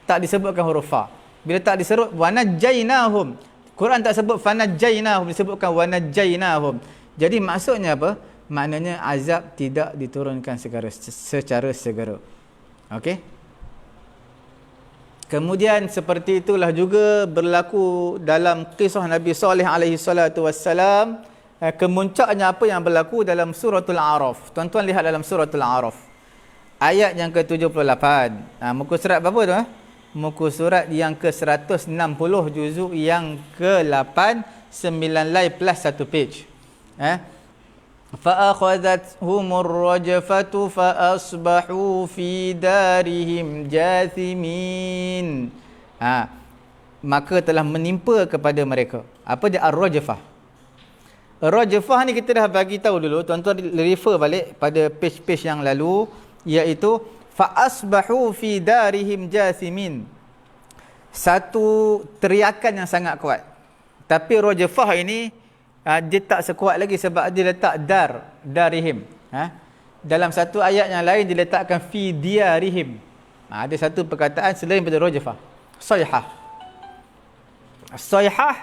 Tak disebutkan huruf fa. Bila tak disebut wanajjaynahum, Quran tak sebut fanajjaynahum, disebutkan wanajjaynahum. Jadi maksudnya apa? Maknanya azab tidak diturunkan secara segera. Okey. Kemudian seperti itulah juga berlaku dalam kisah Nabi Saleh alaihi salatu wassalam. Kemuncaknya apa yang berlaku dalam suratul A'raf. Tuan-tuan lihat dalam suratul A'raf. Ayat yang ke-78. Muka surat berapa tu? Muka surat yang ke-160, juzuk yang ke-8, 9 line plus 1 page. فَأَخَذَتْهُمُ الرَّجْفَةُ فَأَصْبَحُوا فِي دَارِهِمْ جَاثِمِينَ. Maka telah menimpa kepada mereka. Apa dia ar-rajfah? Rajfah ni kita dah bagi tahu dulu. Tuan-tuan refer balik pada page-page yang lalu, iaitu فَأَصْبَحُوا فِي دَارِهِمْ جَاثِمِينَ. Satu teriakan yang sangat kuat. Tapi rajfah ini dia tak sekuat lagi sebab dia letak darihim. Dalam satu ayat yang lain diletakkan fi diarihim. Ada satu perkataan selain daripada rajfah. Sayhah. Sayhah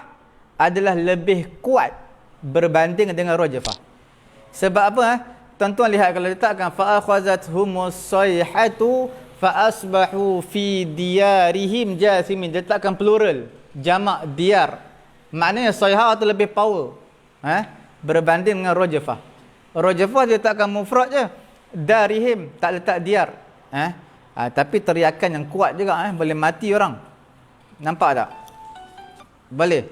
adalah lebih kuat berbanding dengan rajfah. Sebab apa? Tuan-tuan lihat kalau letakkan fa akhazathumus sayhatu fa asbahu fi diyarihim jathimin, letakkan plural, jamak diyar. Maknanya sayhah itu lebih power berbanding dengan rajfah. Rajfah dia letakkan mufrad je, darihim, tak letak diyar. Tapi teriakan yang kuat juga, boleh mati orang. Nampak tak? Boleh.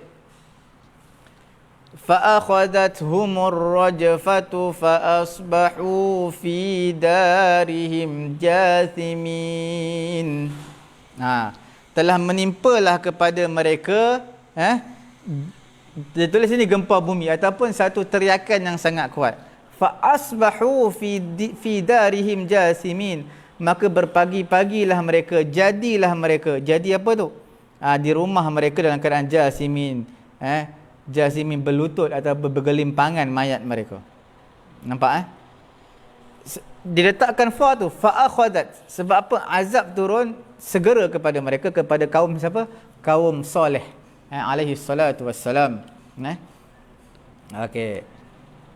Fa'akhadathumur rajfatu fa'asbahu fi darihim jathimin. Telah menimpalah kepada mereka, dia tulis sini gempa bumi ataupun satu teriakan yang sangat kuat. Fa'asbahu fi darihim jathimin. Maka berpagi-pagilah mereka, jadilah mereka. Jadi apa tu? Di rumah mereka dalam keadaan jasimin. Jasimin berlutut atau bergelimpangan mayat mereka. Nampak diletakkan fa tu, fa'akhadat. Sebab apa? Azab turun segera kepada mereka, kepada kaum siapa? Kaum Saleh. Alaihi salatu wassalam. Okey.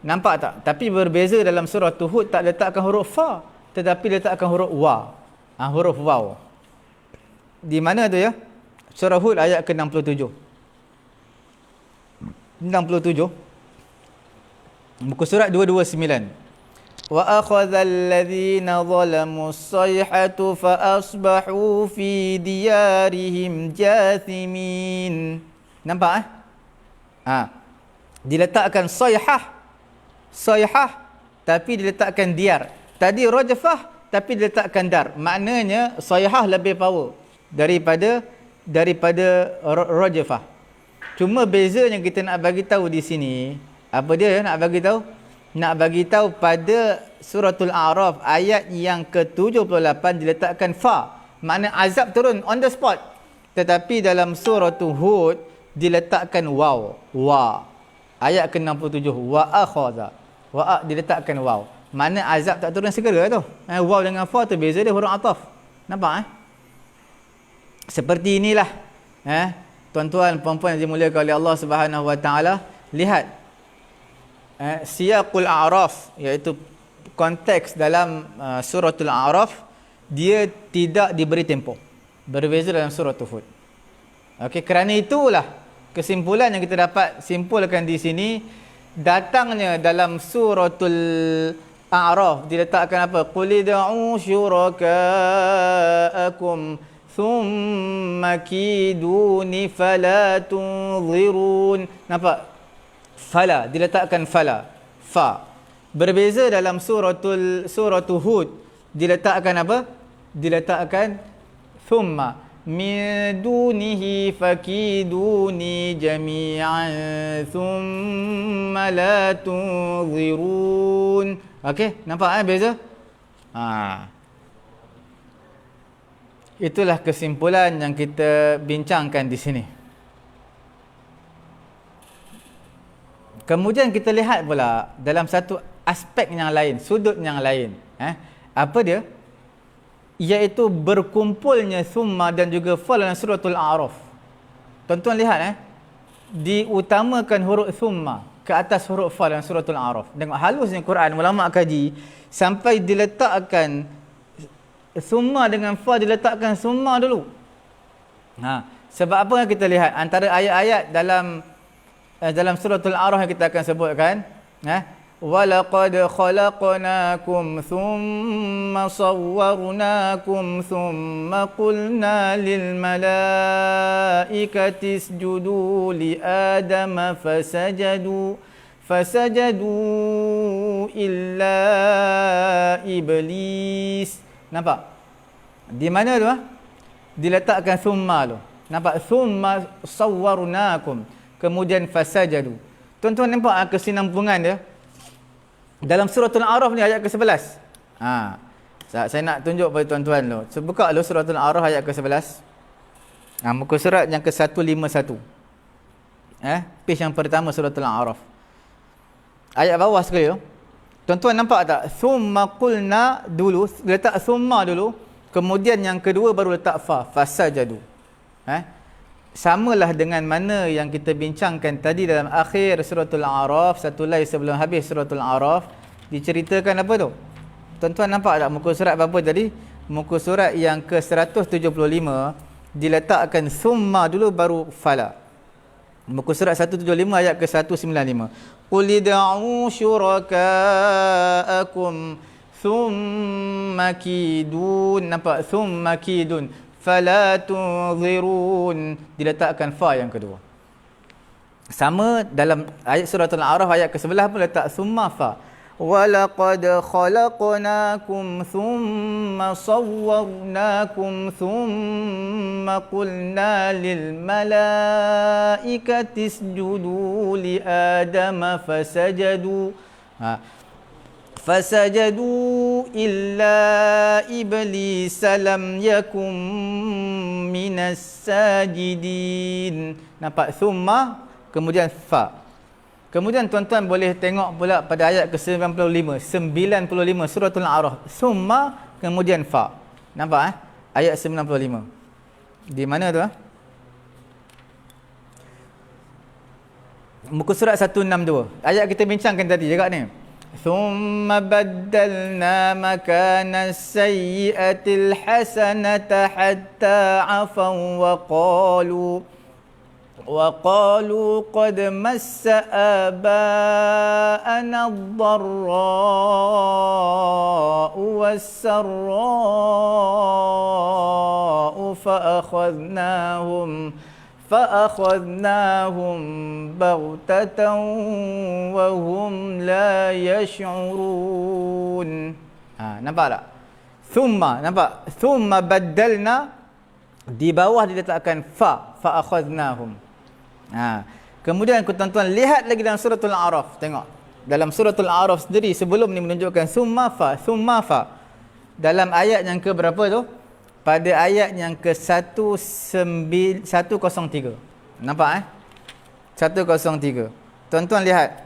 Nampak tak? Tapi berbeza dalam surah Hud tak letakkan huruf fa, tetapi letakkan huruf wa. Huruf waw. Di mana tu ya? Surah Hud ayat ke-67. 67. Muka surat 229. Wa akhadhal ladzina zalamus sayhatu fa asbahu fi diyarihim jathimin. Nampak diletakkan sayhah tapi diletakkan diyar. Tadi rajfah tapi diletakkan dar. Maknanya sayhah lebih power daripada rajfah. Cuma bezanya kita nak bagi tahu di sini, apa dia nak bagi tahu? Nak bagi tahu pada suratul A'raf ayat yang ke-78 diletakkan fa. Makna azab turun on the spot. Tetapi dalam suratul Hud diletakkan waw, wa. Ayat ke-67 wa akhadha. Wa diletakkan waw. Mana azab tak turun segera tu. Waw dengan fa tu beza dia huruf ataf. Nampak Seperti inilah. Tuan-tuan puan-puan yang dimuliakan oleh Allah Subhanahu Wa Taala, lihat siyaqul a'raf, iaitu konteks dalam suratul A'raf, dia tidak diberi tempoh. Berbeza dalam surah Hud. Okey, kerana itulah kesimpulan yang kita dapat simpulkan di sini, datangnya dalam suratul A'raf diletakkan apa? Qul id'u syuraka'akum thumma kiduni fala tunzirun. Nampak? Fala, diletakkan fala. Fa. Berbeza dalam suratul Hud diletakkan apa? Diletakkan thumma min dunihi fakiduni jami'an thumma la tunzirun. Okey, nampak beza? Itulah kesimpulan yang kita bincangkan di sini. Kemudian kita lihat pula dalam satu aspek yang lain, sudut yang lain. Apa dia? Iaitu berkumpulnya thumma dan juga fa dalam suratul A'raf. Tuan-tuan lihat diutamakan huruf thumma ke atas huruf fa dalam suratul A'raf. Dengan halusnya Quran, ulama kaji sampai diletakkan thumma dengan fa, diletakkan thumma dulu. Sebab apa yang kita lihat antara ayat-ayat dalam suratul A'raf yang kita akan sebutkan, walaqad khalaqnakum thumma sawwarnakum thumma qulna lil malaikati isjudu li adama fasajadu illa iblis. Nampak? Di mana tu? Diletakkan thumma tu. Nampak? Thumma sawwarnakum, kemudian fasajadu. Tuan-tuan nampak kesinambungan dia? Dalam suratul A'raf ni ayat ke-11. Saya nak tunjuk pada tuan-tuan tu. So, buka dulu suratul A'raf ayat ke-11. Muka surat yang ke-151. Page yang pertama suratul A'raf. Ayat bawah sekali tu. Tuan-tuan nampak tak? Thumma qulna dulu, letak thumma dulu. Kemudian yang kedua baru letak fa, fasajadu. Samalah dengan mana yang kita bincangkan tadi dalam akhir suratul A'raf, satu lay sebelum habis suratul A'raf, diceritakan apa tu? Tuan-tuan nampak tak muka surat apa tadi? Muka surat yang ke 175 diletakkan summa dulu baru fala. Muka surat 175 ayat ke 195. Qul id'u syuraka'akum thumma kidun. Nampak? Thumma kidun. Fala tunzirun. Diletakkan fa yang kedua. Sama dalam ayat suratul A'raf ayat ke-11 pun letak thumma fa. وَلَقَدْ خَلَقْنَاكُمْ ثُمَّ صَوَّرْنَاكُمْ ثُمَّ قُلْنَا لِلْمَلَائِكَةِ اسْجُدُوا لِآدَمَ فسجدوا إلا إبليس لم يكن من الساجدين. Nampak? Thumma, kemudian fa. Kemudian tuan-tuan boleh tengok pula pada ayat ke-95, 95 suratul A'raf. Thumma, kemudian fa. Nampak Ayat 95. Di mana tu Muka surat 162. Ayat kita bincangkan tadi juga ni. ثُمَّ بَدَّلْنَا مَكَانَ السَّيِّئَةِ الْحَسَنَةَ حَتَّى عَفَوْا وَقَالُوا قَدْ مَسَّ آبَاءَنَا الضَّرَّاءُ وَالسَّرَّاءُ فأخذناهم بغتة وهم لا يشعرون. Nampak tak? Nampak? Thumma baddalna, di bawah diletakkan fa, fa'akhadnahum. Kemudian tuan-tuan lihat lagi dalam suratul A'raf. Tengok. Dalam suratul A'raf sendiri sebelum ni menunjukkan thumma fa. Dalam ayat yang ke berapa tu? Pada ayat yang ke 103. Nampak 103. Tuan-tuan lihat.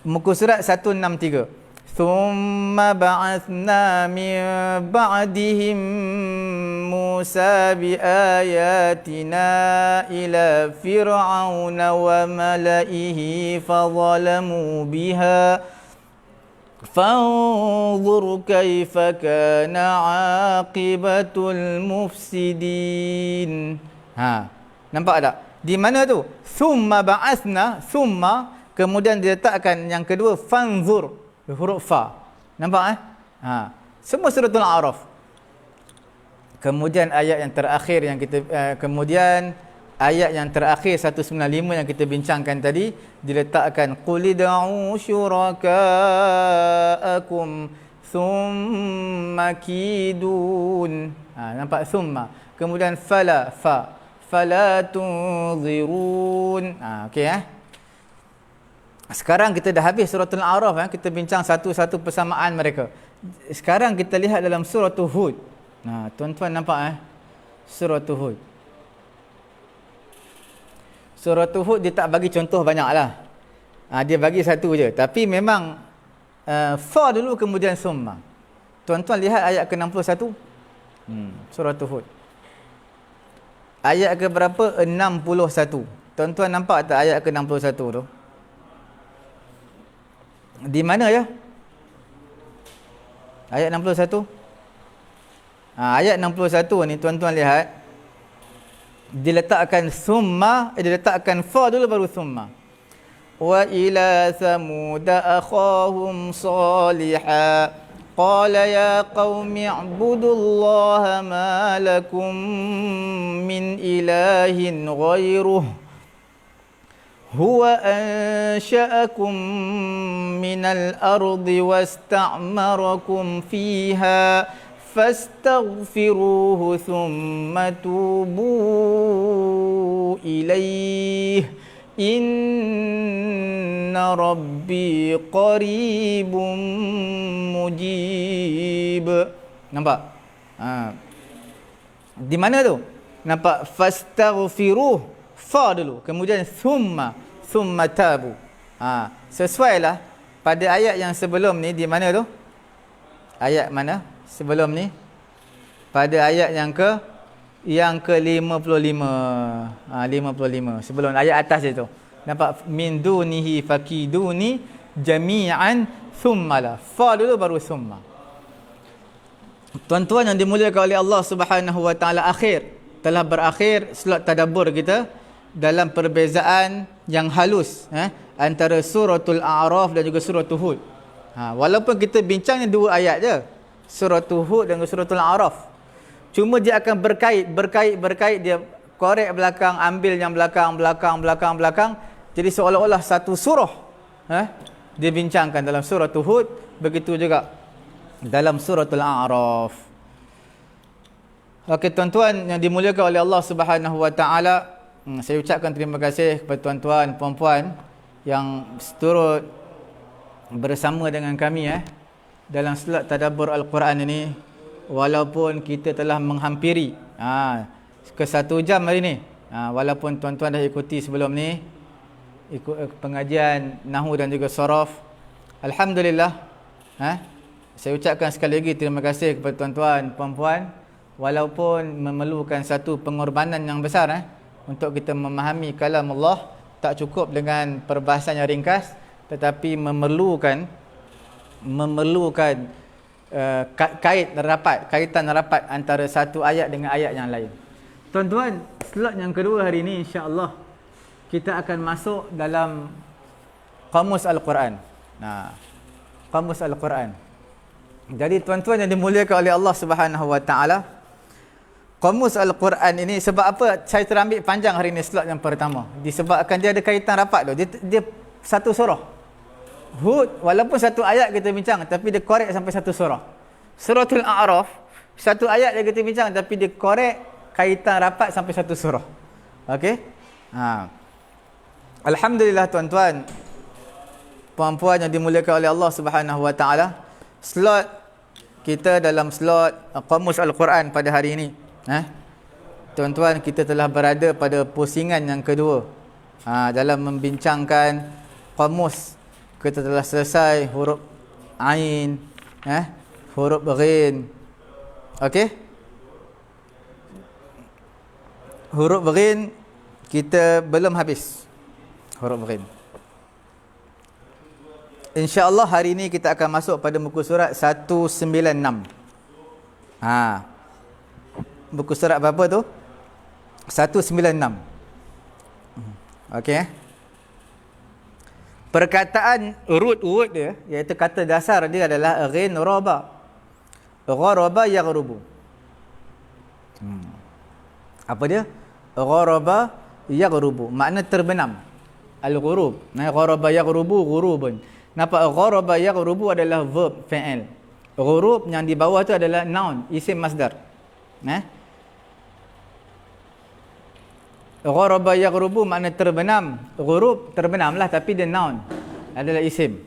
Muka surat 163. Thumma ba'athna min ba'dihim Musa biayatina ila fir'auna wa mala'ihi fadhalamu biha. Fanzur kaifa kana aqibatul mufsidin. Nampak tak? Di mana tu? Thumma ba'athna, thumma, kemudian diletakkan yang kedua fanzur, huruf fa. Nampak semua suratul A'raf. Kemudian ayat yang terakhir yang kita ayat yang terakhir 195 yang kita bincangkan tadi diletakkan qul id'u syuraka'akum thumma kidun. Nampak thumma, kemudian fala tunzirun. Okey Sekarang kita dah habis suratul A'raf kita bincang satu-satu persamaan mereka. Sekarang kita lihat dalam suratul Hud. Tuan-tuan nampak suratul Hud. Suratul Hud dia tak bagi contoh banyaklah. Dia bagi satu je. Tapi memang fa dulu kemudian summa. Tuan-tuan lihat ayat ke-61. Suratul Hud. Ayat ke berapa? 61. Tuan-tuan nampak tak ayat ke-61 tu? Di mana ya? Ayat 61. Ayat 61 ni tuan-tuan lihat. Diletakkan summa, diletakkan fa dulu baru summa. Wa ila thamud akhahum salihah qala ya qaumi ibudullaha ma lakum min ilahin ghairuh huwa ansha'akum minal ardi wasta'marakum fiha fastaghfiruhu thumma tubu ilaih inna rabbi qaribun mujib. Nampak? Di mana tu? Nampak? Fastaghfiruh, fa dulu, kemudian thumma tabu. Sesuailah pada ayat yang sebelum ni. Di mana tu? Ayat mana sebelum ni? pada ayat yang ke-55. 55. Sebelum ayat atas dia tu. Nampak min dunihi fakiduni jami'an thumma la. Fa dulu baru thumma. Tuan-tuan yang dimuliakan oleh Allah Subhanahu wa taala, telah berakhir slot tadabbur kita dalam perbezaan yang halus antara suratul A'raf dan juga suratul Hud. Walaupun kita bincangnya 2 ayat je, suratul Hud dan suratul A'raf. Cuma dia akan berkait, dia korek belakang, ambil yang belakang. Jadi seolah-olah satu surah dia bincangkan dalam suratul Hud, begitu juga dalam suratul A'raf. Okey tuan-tuan yang dimuliakan oleh Allah Subhanahu wa taala, saya ucapkan terima kasih kepada tuan-tuan puan-puan yang turut bersama dengan kami dalam slot tadabbur Al-Quran ini, walaupun kita telah menghampiri ke 1 jam hari ni. Walaupun tuan-tuan dah ikuti sebelum ni pengajian Nahwu dan juga Sharaf. Alhamdulillah. Saya ucapkan sekali lagi terima kasih kepada tuan-tuan puan-puan, walaupun memerlukan satu pengorbanan yang besar untuk kita memahami kalam Allah. Tak cukup dengan perbahasan yang ringkas, tetapi memerlukan kaitan rapat antara satu ayat dengan ayat yang lain. Tuan-tuan, slot yang kedua hari ini insya-Allah kita akan masuk dalam Qamus Al-Quran. Qamus Al-Quran. Jadi tuan-tuan yang dimuliakan oleh Allah Subhanahu wa taala, Qamus Al-Quran ini, sebab apa saya terambil panjang hari ini slot yang pertama? Disebabkan dia ada kaitan rapat tu. Dia satu surah. Hud, walaupun satu ayat kita bincang, tapi dia korek sampai satu surah. Suratul A'raf, satu ayat dia kita bincang, tapi dia korek kaitan rapat sampai satu surah. Okey? Alhamdulillah tuan-tuan, puan-puan yang dimuliakan oleh Allah Subhanahu wa taala, slot kita dalam slot Qamus Al-Quran pada hari ini. Tuan-tuan, kita telah berada pada pusingan yang kedua dalam membincangkan qamus. Kita telah selesai huruf Ain, huruf Ghin. Okey? Huruf Ghin kita belum habis. Huruf Ghin. InsyaAllah hari ini kita akan masuk pada muka surat 196. Buku surat berapa tu? 196. Okey. Perkataan root dia, iaitu kata dasar dia adalah ghin raba. Gharaba yaghrubu. Apa dia? Gharaba yaghrubu. Makna terbenam. Al-ghurub. Gharaba yaghrubu ghurubun. Nampak gharaba yaghrubu adalah verb fi'il. Ghurub yang di bawah tu adalah noun, isim masdar. Gharaba yaghrubu makna terbenam. Ghurub terbenamlah, tapi dia noun, adalah isim.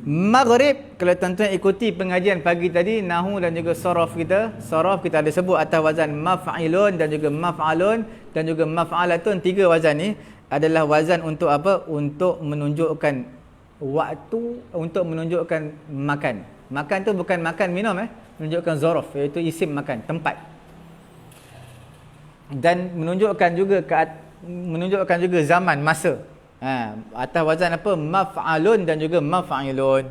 Maghrib, kalau tuan-tuan ikuti pengajian pagi tadi, Nahwu dan juga Sharaf kita ada sebut atas wazan maf'ilun dan juga maf'alun dan juga maf'alatun. 3 wazan ni adalah wazan untuk apa? Untuk menunjukkan waktu, untuk menunjukkan makan. Makan tu bukan makan minum, menunjukkan zaraf, iaitu isim makan, tempat. Dan menunjukkan juga zaman, masa. Atas wazan apa? Maf'alun dan juga maf'ilun.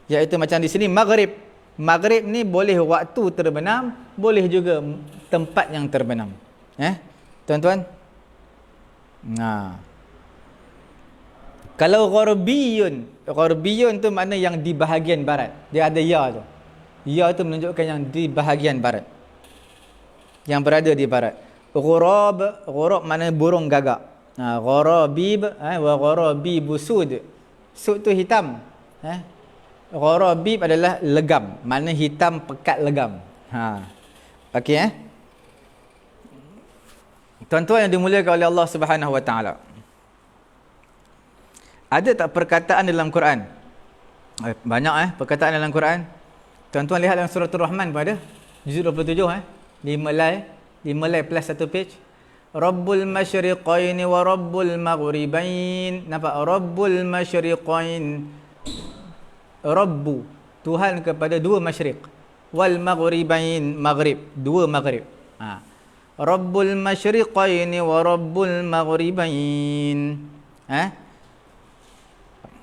Iaitu macam di sini maghrib. Maghrib ni boleh waktu terbenam, boleh juga tempat yang terbenam. Tuan-tuan? Kalau gharbiyun tu makna yang di bahagian barat. Dia ada ya tu. Ya tu menunjukkan yang di bahagian barat, yang berada di barat. Ghurab makna burung gagak. Gharabib wa gharabibu sud. Sud tu hitam. Gharabib adalah legam, makna hitam pekat legam. Okey Tuan-tuan yang dimuliakan oleh Allah Subhanahu wa taala. Ada tak perkataan dalam Quran? Banyak perkataan dalam Quran. Tuan-tuan lihat dalam surah Ar-Rahman pun ada. Juzuk 27 5 lay plus 1 page. Rabbul masyriqain wa rabbul maghribain. Nampak? Rabbul masyriqain. Rabbu, Tuhan kepada 2 masyriq. wal maghribain, maghrib, dua maghrib. Rabbul masyriqaini wa rabbul maghribain.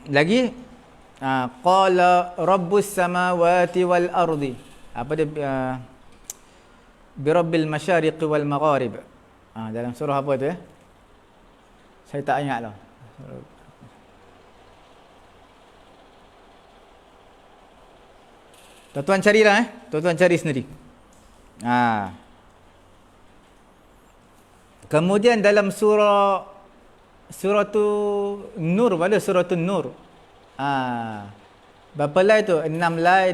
Lagi qala rabbus samawati wal ardi. Apa dia bi rabbil masyariqi wal magharib. Dalam surah apa tu ya? Saya tak ingat lah. Tuan-tuan carilah tuan-tuan cari sendiri. Kemudian dalam surah tu Nur, pada surah tu Nur. Berapa lay tu? 6 lay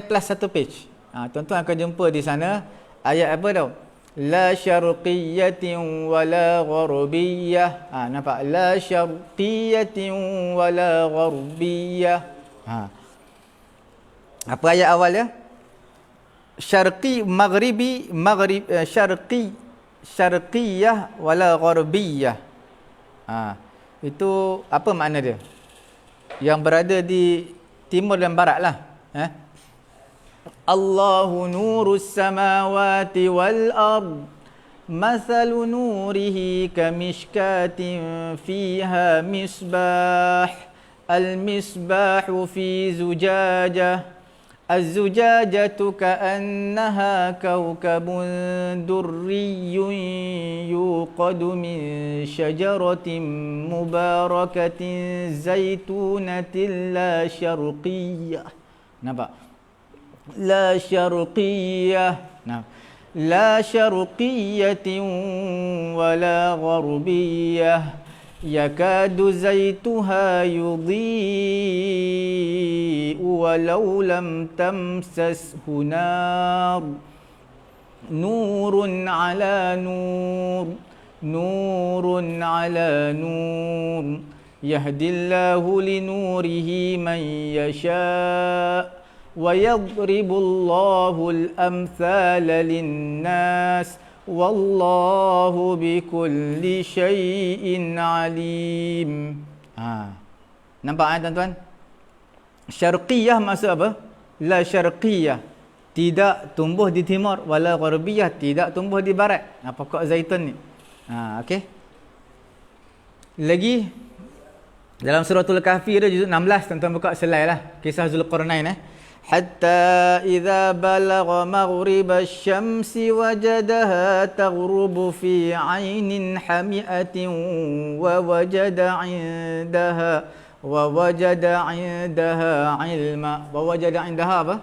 plus 1 page. Tuan-tuan akan jumpa di sana ayat apa tau? La syarqiyyatin wala gharbiyyah. Nampak? La syarqiyyatin wala gharbiyyah. Apa ayat awal ya? Syarqi, maghribi, syarqiyah wala gharbiyah. Itu apa makna dia? Yang berada di timur dan barat lah. Allahu nurus samawati wal ard. Mathalu nurihi kamishkatin fiha misbah. Al-misbahu fi zujajah. الزجاجة كأنها كوكب دري يوقد من شجرة مباركة زيتونة لا شرقية. Nampak? لا شرقية. لا شرقية ولا غربية. يكاد زيتها يضيء ولو لم تمسسه نار نور على نور نور على نور يهدي الله لنوره من يشاء ويضرب الله الأمثال للناس Wallahu bikulli syai'in alim. Nampak tuan-tuan? Syarqiyah maksud apa? La syarqiyah, tidak tumbuh di timur, wala gharbiyah, tidak tumbuh di barat. Pokok zaitun ni. Okey. Lagi dalam suratul Kahfi ada juzuk 16, tuan-tuan buka selai lah. Kisah Zulqarnain حتى إذا بلغ مغرب الشمس وجدها تغرب في عين حمئة ووجد عندها علما. ووجد عندها apa?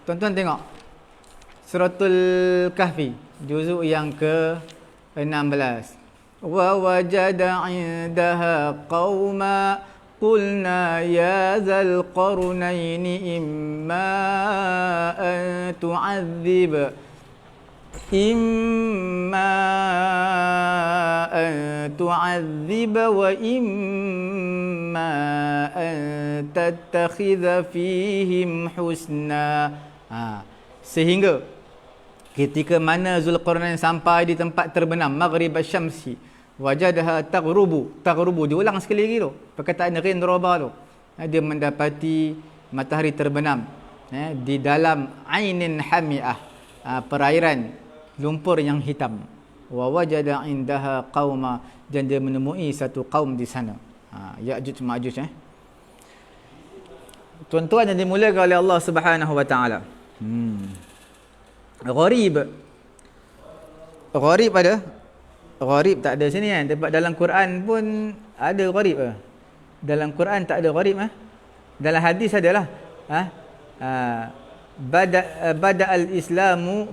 Tuan-tuan tengok suratul Kahfi juzuk yang ke-16. ووجد عندها قوما قلنا يا ذا القرنين إما أن تعذب وإما أن تتخذ فيهم حسنا. Sehingga ketika mana Zulqarnain sampai di tempat terbenam maghrib asy-syamsi, wajadaha taghrubu, diulang sekali lagi tu perkataan rin roba tu. Dia mendapati matahari terbenam di dalam ainin hami'ah, perairan lumpur yang hitam. Wa wajada indaha qauma, dan dia menemui satu kaum di sana. Ya'juj Ma'juj. Tuan-tuan yang dimuliakan oleh Allah Subhanahu wa taala. Gharib ada? Gharib tak ada sini kan. Sebab dalam Quran pun ada gharib ke? Dalam Quran tak ada gharib Dalam hadis adalah bada al-islamu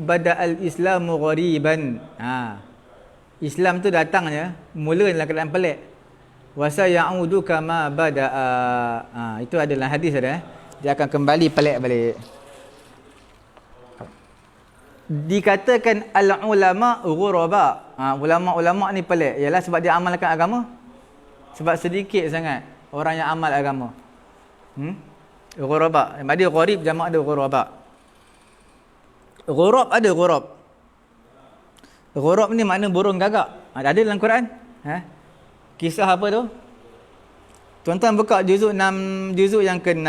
ghariban. Islam tu datangnya mula dalam keadaan pelik. Wa sayaudu kama bada'a. Itu adalah hadis ada. Dia akan kembali pelik balik. Dikatakan al-ulama ghuraba. Ulama-ulama ni pelik. Ialah sebab dia amalkan agama. Sebab sedikit sangat orang yang amal agama. Ghuraba. Dia gharib jamak dia ghuraba. Ghurab ada ghurab. Ghurab ni makna burung gagak. Ada dalam Quran. Kisah apa tu? Tuan-tuan buka juzuk 6, juzuk yang ke-6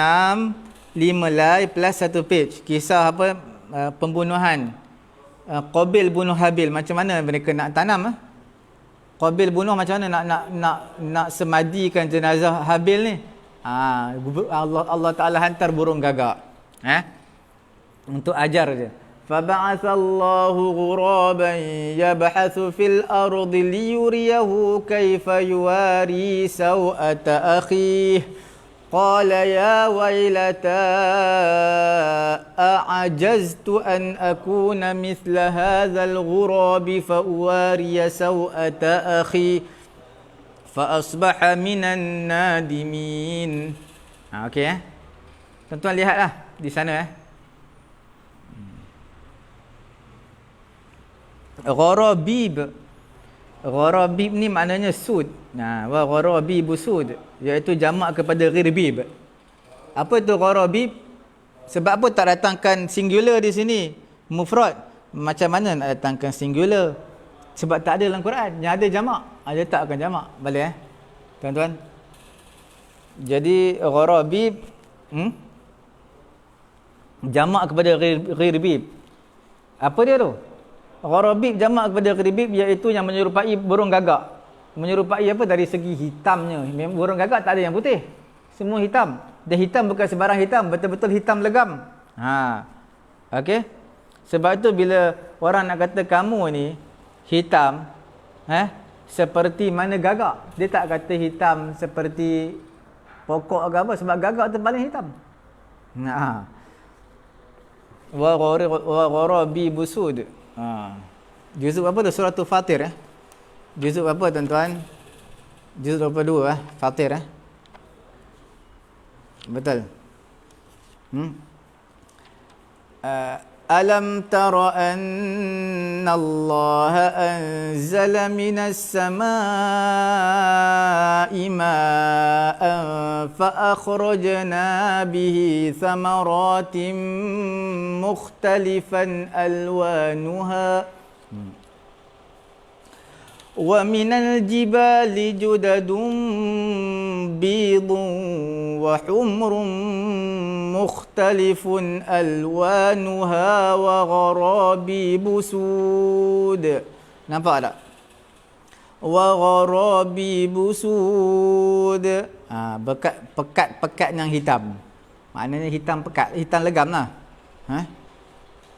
5 lie plus 1 page. Kisah apa? Pembunuhan. Qabil bunuh Habil. Macam mana mereka nak tanam? Qabil bunuh macam mana nak semadikan jenazah Habil ni? Allah Ta'ala hantar burung gagak. Untuk ajar je. فَبَعَثَ اللَّهُ غُرَابًا يَبْحَثُ فِي الْأَرْضِ لِيُرِيَهُ كَيْفَ يُوَارِي سَوْءَةَ أَخِيهِ قَالَ يَا وَيْلَتَا أَعَجَزْتُ أَنْ أَكُونَ مِثْلَ هَذَا الْغُرَابِ فَأُوَارِيَ سَوْءَةَ أَخِي فَأَصْبَحَ مِنَ النَّادِمِينَ. Okey tuan-tuan lihatlah di sana Gharabib ni maknanya sud. Wa gharabibu sud, iaitu jamak kepada ghirbib. Apa itu gharabib? Sebab apa tak datangkan singular di sini? Mufrad. Macam mana nak datangkan singular? Sebab tak ada dalam Quran. Yang ada jamak, ada takkan jamak. Boleh tuan-tuan? Jadi gharabib jamak kepada ghirbib. Apa dia tu? Gharabib jamak kepada ghirbib, iaitu yang menyerupai burung gagak. Menyerupai apa? Dari segi hitamnya. Burung gagak tak ada yang putih. Semua hitam. Dan hitam bukan sebarang hitam, betul-betul hitam legam. Okey. Sebab itu bila orang nak kata kamu ni hitam, seperti mana gagak. Dia tak kata hitam seperti pokok ke apa, sebab gagak tu paling hitam. Wa gharabibu sud. Juzuk apa tu? Surah Fatir Juzuk apa tuan-tuan? Juzuk 22 Fatir Betul. Alam tara anna Allah anzala minas samaa'i ma'an fa akhrajna bihi thamaratin mukhtalifan alwanuha wa minal jibali judadun bidun wa humrun mukhtalifun alwanuha wa gharabibu sud. Nampak tak? Wa gharabibu sud. Pekat-pekat yang hitam. Maknanya hitam pekat, hitam legam lah.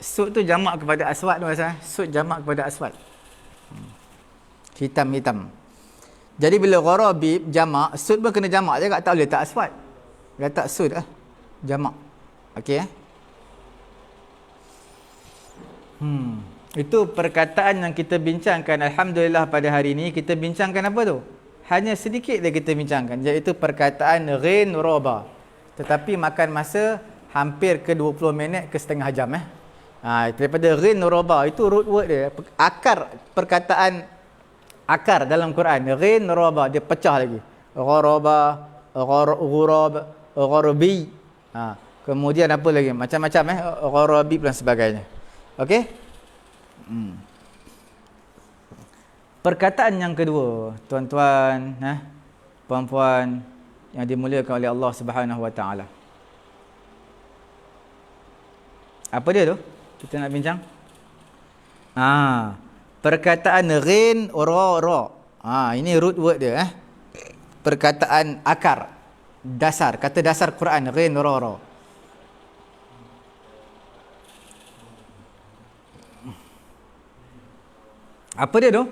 Sud tu jamak kepada aswad tu rasa. Sud jamak kepada aswad. Hitam-hitam. Jadi bila gharabib jamak, sud pun kena jamak je, tak boleh tak aswad. Letak sud jamak. Okey Itu perkataan yang kita bincangkan. Alhamdulillah pada hari ini kita bincangkan apa tu? Hanya sedikit dia kita bincangkan, iaitu perkataan ghin roba. Tetapi makan masa hampir ke 20 minit ke setengah jam daripada ghin roba, itu root word dia. Perkataan akar dalam Quran. Ghin roba, dia pecah lagi. Gharaba, ghurab, gharabi. Kemudian apa lagi? Macam-macam gharabi dan sebagainya. Okey? Perkataan yang kedua, tuan-tuan, puan-puan yang dimuliakan oleh Allah Subhanahu Wa Taala. Apa dia tu? Kita nak bincang. Perkataan ghin ra. Ini root word dia. Perkataan akar, dasar, kata dasar Quran, ghin ra. Apa dia tu?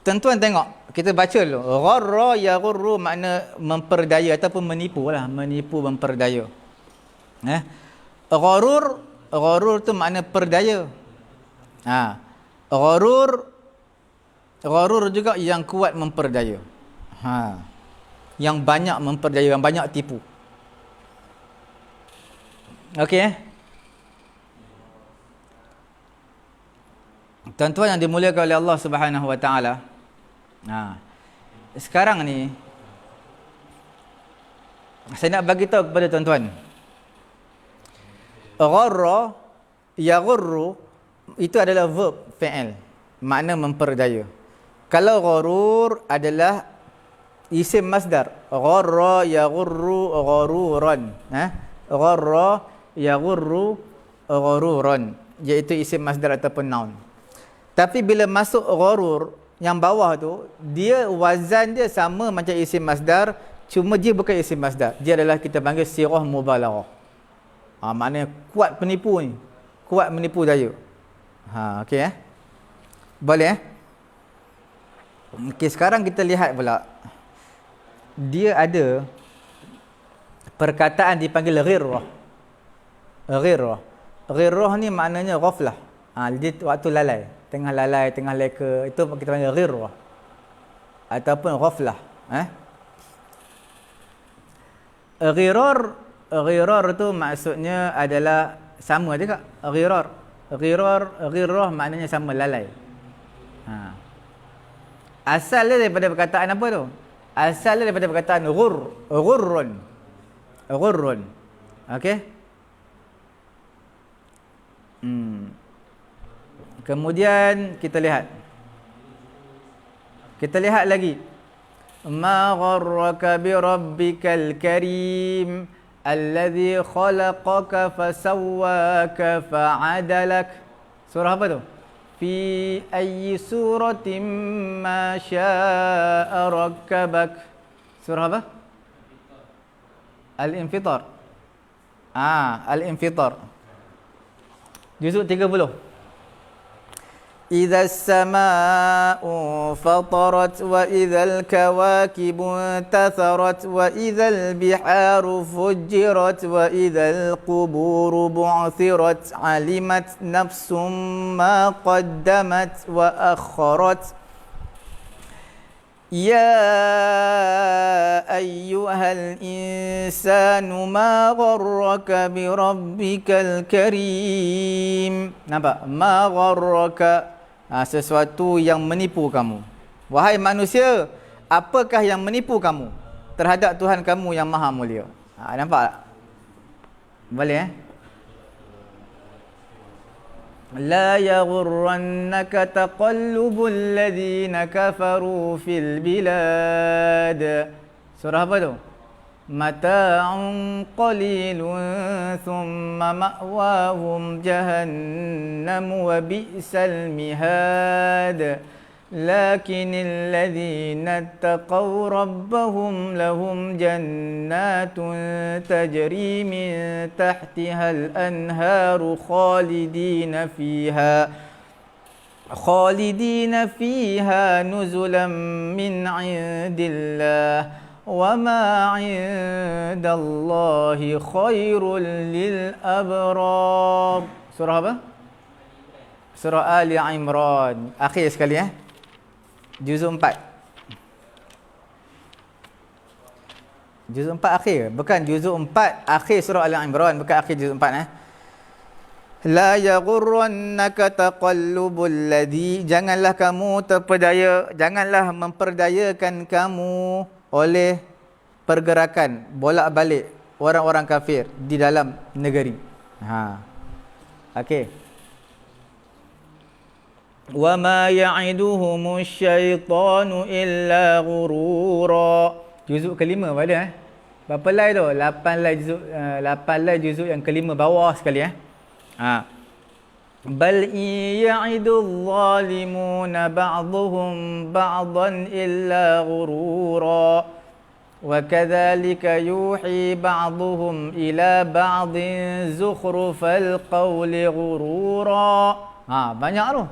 Tuan-tuan tengok, kita baca dulu. Gharra yaghurru makna memperdaya ataupun menipu lah, menipu, memperdaya. Gharur tu makna perdaya. Gharur juga yang kuat memperdaya. Yang banyak memperdaya, yang banyak tipu. Okey Tuan-tuan yang dimuliakan oleh Allah Subhanahu Wa Taala. Sekarang ni saya nak bagi tahu kepada tuan-tuan. Gharra yaghurru itu adalah verb fi'il, makna memperdaya. Kalau gharur adalah isim masdar. Gharra yaghurru gharuran. Gharra yaghurru gharuran, iaitu isim masdar ataupun noun. Tapi bila masuk gharur yang bawah tu, dia wazan dia sama macam isim masdar, cuma dia bukan isim masdar. Dia adalah kita panggil sirah mubalaghah. Maknanya kuat penipu ni. Kuat menipu daya. Okey Boleh Okey, sekarang kita lihat pula. Dia ada perkataan dipanggil ghirrah. Ghirrah ni maknanya ghaflah. Dia waktu lalai, tengah leka, itu kita panggil ghirrah ataupun ghaflah. Ghirar tu maksudnya adalah sama juga. Ghirrah maknanya sama, lalai. Asal dia daripada perkataan apa tu? Asal dia daripada perkataan ghurrun. Okey. Kemudian kita lihat lagi. Ma gharraka bi rabbikal karim alladhi khalaqaka fasawwaka fa'adalak. Surah apa tu? Fi ayyi suratin ma syaa rakkabak. Surah apa? Al-Infitar. Al-Infitar. Juzuk 30. إذا السماء فطرت وإذا الكواكب انتثرت وإذا البحار فجرت وإذا القبور بعثرت علمت نفس ما قدمت وأخرت يا أيها الإنسان ما غرك بربك الكريم. Nampak? ما غرك, sesuatu yang menipu kamu. Wahai manusia, apakah yang menipu kamu terhadap Tuhan kamu yang maha mulia? Nampak tak? Boleh La yaghurrannaka taqallubul ladzina kafaru fil bilad. Surah apa tu? Mata'un qalilun thumma ma'wahum jahannam wa bi'sal mihad. لكن الذين اتقوا ربهم لهم جنات تجري من تحتها الأنهار خالدين فيها نزلا من عند الله وما عند الله خير للأبرار. Surah apa? Surah Ali Imran. Akhir sekali Juzuk 4. Juzuk 4 akhir. Bukan juzuk 4 akhir surah Ali Imran. Bukan akhir juzuk 4 La yaghurrannaka taqallubul ladzi. Janganlah kamu terpedaya, janganlah memperdayakan kamu oleh pergerakan bolak-balik orang-orang kafir di dalam negeri. Okey. وَمَا يَعِدُهُمُ الشَّيْطَانُ إِلَّا غُرُورًا. Juzuk kelima pada berapa lai tu? 8 lai juzuk yang kelima bawah sekali بَلْ يَعِدُ الظَّالِمُونَ بَعْضُهُمْ بَعْضًا إِلَّا غُرُورًا وَكَذَلِكَ يُوحِي بَعْضُهُمْ إِلَى بَعْضٍ زُخْرُفَ الْقَوْلِ غُرُورًا. Banyak tu.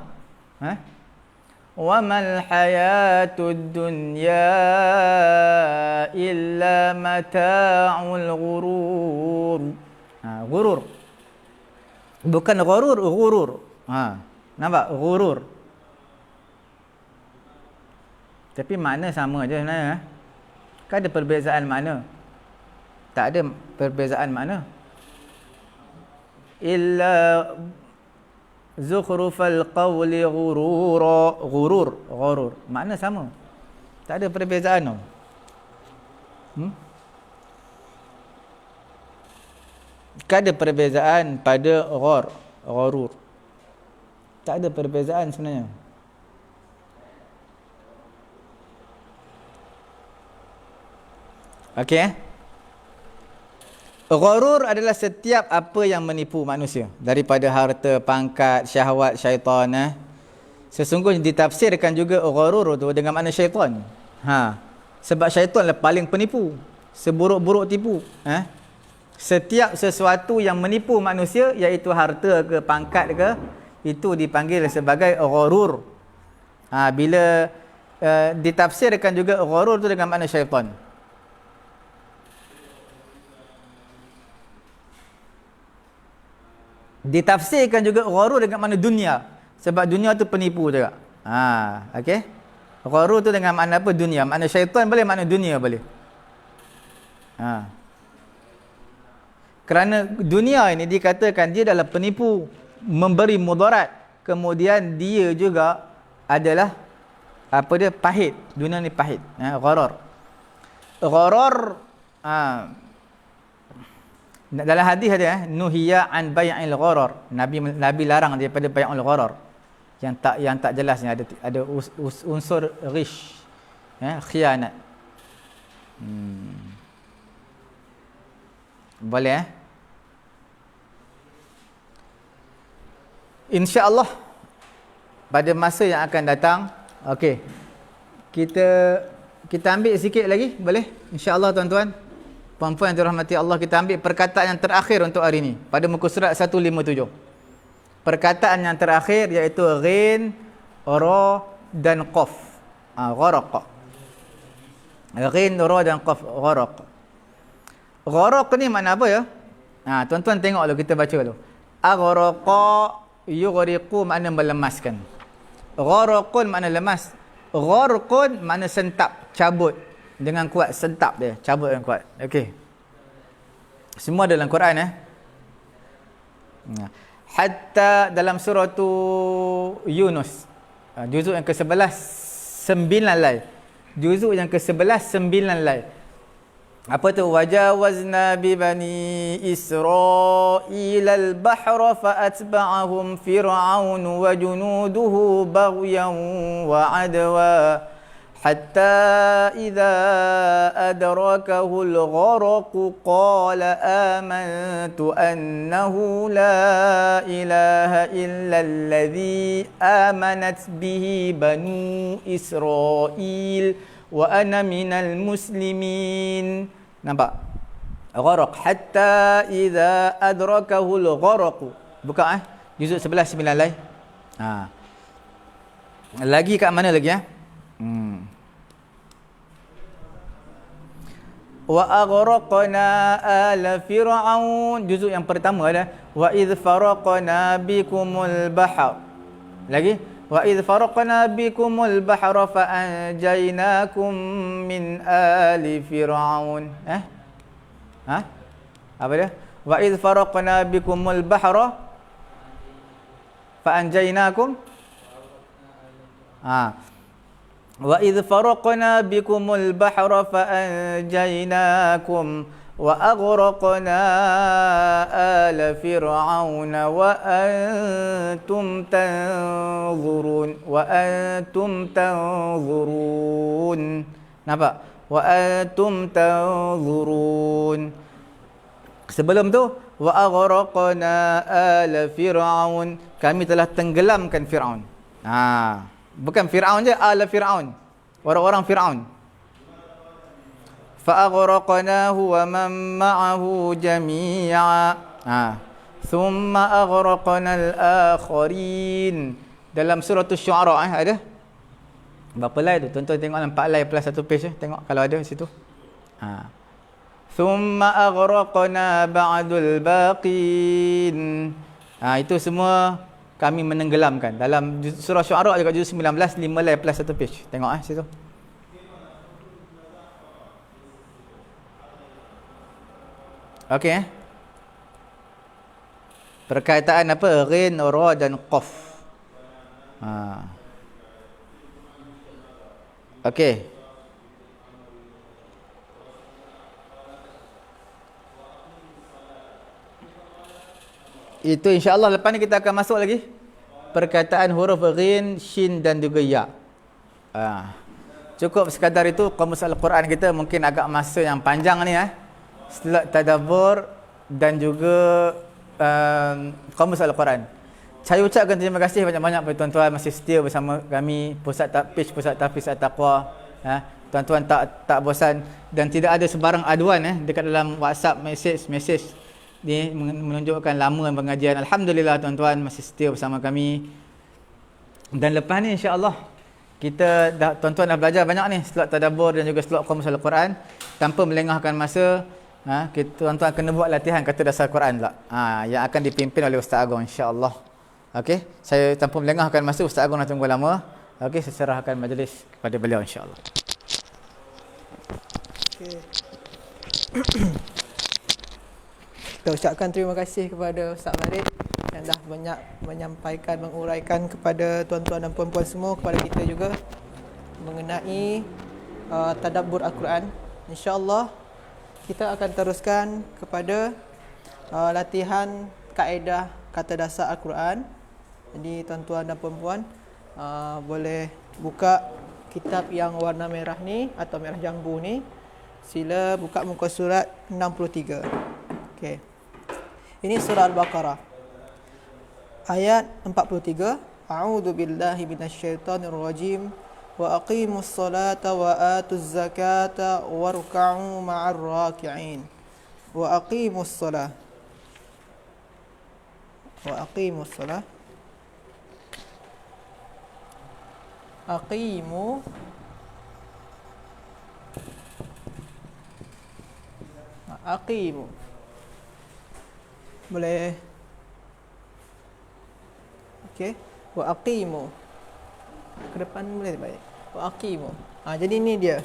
وَمَا الْحَيَاةُ الدُّنْيَا إِلَّا مَتَاعُ الْغُرُورِ. Gurur. Bukan gharur, ghurur. Nampak? Ghurur. Tapi makna sama je sebenarnya. Kan ada perbezaan makna? Tak ada perbezaan makna. Illa zukhrufal qawli ghurura. Ghurur. Makna sama. Tak ada perbezaan tu. Tak ada perbezaan pada gharur. Tak ada perbezaan sebenarnya. Okey. Gharur adalah setiap apa yang menipu manusia daripada harta, pangkat, syahwat, syaitan. Sesungguhnya ditafsirkan juga gharur tu dengan makna syaitan. Sebab syaitan lah paling penipu, seburuk-buruk tipu. Setiap sesuatu yang menipu manusia, iaitu harta ke, pangkat ke, itu dipanggil sebagai gharur. Bila ditafsirkan juga gharur tu dengan makna syaitan. Ditafsirkan juga gharur dengan makna dunia, sebab dunia tu penipu juga. Okey. Gharur tu dengan makna apa? Dunia. Makna syaitan boleh, makna dunia boleh. Kerana dunia ini dikatakan dia adalah penipu, memberi mudarat, kemudian dia juga adalah apa dia, pahit. Dunia ni pahit. Gharar. Gharar dalam hadis ada nuhiya an bai'il gharar. Nabi larang daripada bai'ul gharar. Yang tak jelas ni, ada unsur ghish, khianat. Boleh insya-Allah pada masa yang akan datang. Okey. Kita ambil sikit lagi, boleh? Insya-Allah tuan-tuan. Puan-puan yang dirahmati Allah, kita ambil perkataan yang terakhir untuk hari ini pada muka surat 157. Perkataan yang terakhir iaitu ghin, ra dan qaf. Gharaq. Ghin, ra dan qaf, gharaq. Gharaq ni makna apa ya? Tuan-tuan tengok dulu, kita baca dulu. Aghraqa yughriqu makna melemaskan. Gharaqun makna lemas. Gharqun makna sentap, cabut dengan kuat, sentap dia, cabut dengan kuat. Okey. Semua dalam Quran Hatta dalam surah Yunus, juzuk yang ke-11 9 lai. Juzuk yang ke-11 9 lai. Apa tu? Wajawazna bi bani Israil al-bahra fa'atba'ahum fir'aun wa junuduhu baghyan wa 'adwa hatta idza adrakahu al-gharq qala amantu annahu la ilaha illa alladhi amanat bihi banu Israil wa ana minal muslimin. Nampak? Gharaq hatta idza adrakahu al-gharq. Buka juzuk 11 9 lai. Lagi kat mana lagi Wa aghraqna ala fir'aun, juzuk yang pertama ada wa idh faraqna bikumul bahr. Lagi wa idh faraqna bikumul bahra fa anjaynakum min ali fir'aun. Apa dia? Wa idh faraqna bikumul bahra fa anjaynakum. Wa idh faraqna bikumul bahra fa anjaynakum wa aghraqna ala fir'auna wa antum tanzurun. Nampak? Wa antum tanzurun. Sebelum tu wa aghraqna ala fir'aun, kami telah tenggelamkan Firaun. Bukan Firaun je, ala Firaun, orang-orang Firaun. Fa aghraqnahu wa man ma'ahu jami'a. Thumma aghraqna al-akharin. Dalam surah Asy-Syu'ara ada berapa lai tu? Tuan-tuan tengok 4 lai plus 1 page tengok kalau ada situ. Thumma aghraqna ba'dul baqin. Itu semua kami menenggelamkan. Dalam surah Syu'ara juga juzuk 19 5 lai plus 1 page. Tengok situ. Okey Perkataan apa? Ghin, ra dan qaf. Okey. Itu insya-Allah lepas ni kita akan masuk lagi perkataan huruf ghin, shin dan juga ya. Cukup sekadar itu kamus Al-Quran kita mungkin agak masa yang panjang ni setelah tadabbur dan juga kamus Al-Quran. Saya ucapkan terima kasih banyak-banyak kepada tuan-tuan masih setia bersama kami Pusat Tahfiz At-Taqwa. Tuan-tuan tak bosan dan tidak ada sebarang aduan dekat dalam WhatsApp message ni menunjukkan lama pengajian. Alhamdulillah tuan-tuan masih setia bersama kami. Dan lepas ni insya-Allah tuan-tuan dah belajar banyak ni slot tadabbur dan juga slot kamus Al-Quran. Tanpa melengahkan masa, tuan-tuan kena buat latihan kata dasar Quran pula. Yang akan dipimpin oleh Ustaz Agong insya-Allah. Okey, saya tanpa melengahkan masa, Ustaz Agong dah tunggu lama. Okey, saya serahkan majlis kepada beliau insya-Allah. Okey. Kita ucapkan terima kasih kepada Ustaz Farid yang dah banyak menyampaikan, menguraikan kepada tuan-tuan dan puan-puan semua, kepada kita juga mengenai tadabbur Al-Quran. InsyaAllah kita akan teruskan kepada latihan kaedah kata dasar Al-Quran. Jadi tuan-tuan dan puan-puan boleh buka kitab yang warna merah ni atau merah jambu ni. Sila buka muka surat 63. Okey. Ini surah Al-Baqarah. Ayat 43, A'udzu billahi minasyaitonir rajim wa aqimus salata wa atuz zakata warka'u ma'ar raki'in. Wa aqimus salah. Wa aqimus salah. Aqimu. Boleh. Okey, wa aqimu. Ke depan boleh baik. Wa aqimu. Jadi ni dia.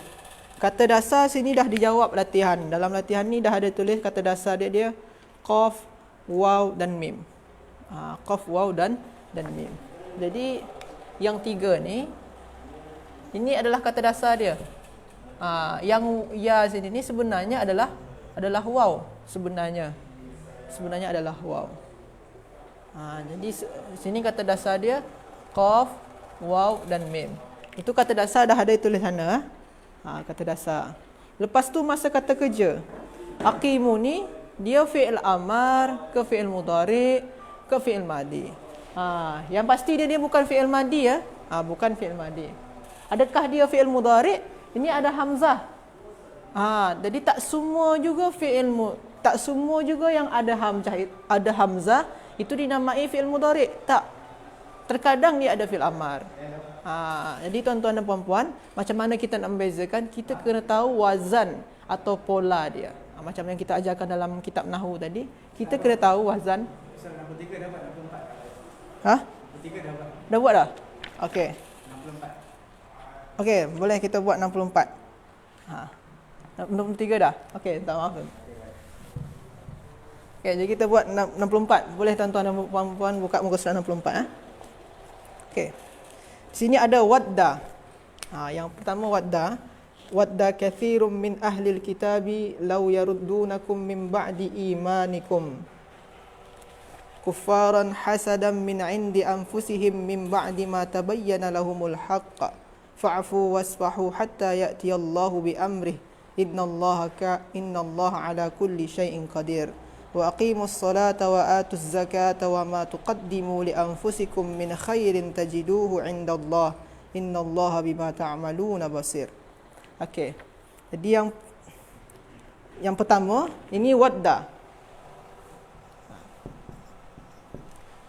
Kata dasar sini dah dijawab latihan. Dalam latihan ni dah ada tulis kata dasar dia qaf, waw dan mim. Qaf, waw dan mim. Jadi yang tiga ni ini adalah kata dasar dia. Yang ya sini ni sebenarnya adalah waw sebenarnya. Sebenarnya adalah waw. Jadi sini kata dasar dia qaf, waw dan mim. Itu kata dasar dah ada tulis sana. Kata dasar. Lepas tu masa kata kerja. Aqimu ni dia fi'il amar ke fi'il mudhari ke fi'il madi. Yang pasti dia bukan fi'il madi ya. Bukan fi'il madi. Adakah dia fi'il mudhari? Ini ada hamzah. Jadi tak semua juga tak semua juga yang ada hamzah itu dinamai fi'il mudhari. Tak. Terkadang dia ada fi'il amar. Jadi tuan-tuan dan puan-puan, macam mana kita nak membezakan? Kita kena tahu wazan atau pola dia. Macam yang kita ajarkan dalam kitab Nahwu tadi, kita kena tahu wazan. 63 dapat 64. 63 dapat. Dah buat dah? Okey. 64. Okey, boleh kita buat 64. 63 dah? Okey, tak maaf. Okey, jadi kita buat 64. Boleh tuan-tuan dan puan-puan buka muka surat 64. Okey. Sini ada wadda. Yang pertama wadda. Wadda katsirum min ahlil kitabi law yaruddunakum min ba'di imanikum kuffaran hasadan min 'indi anfusihim min ba'di ma tabayyana lahumul haqq fa'fu wasfahu hatta ya'tiyallahu bi amrihi innallaha ala kulli syai'in qadir. Wa aqimus salata wa atuz zakata wa ma tuqaddimu li anfusikum min khairin tajiduhu 'indallah innallaha bima ta'maluna basir. Okey. Jadi yang pertama ini wadda.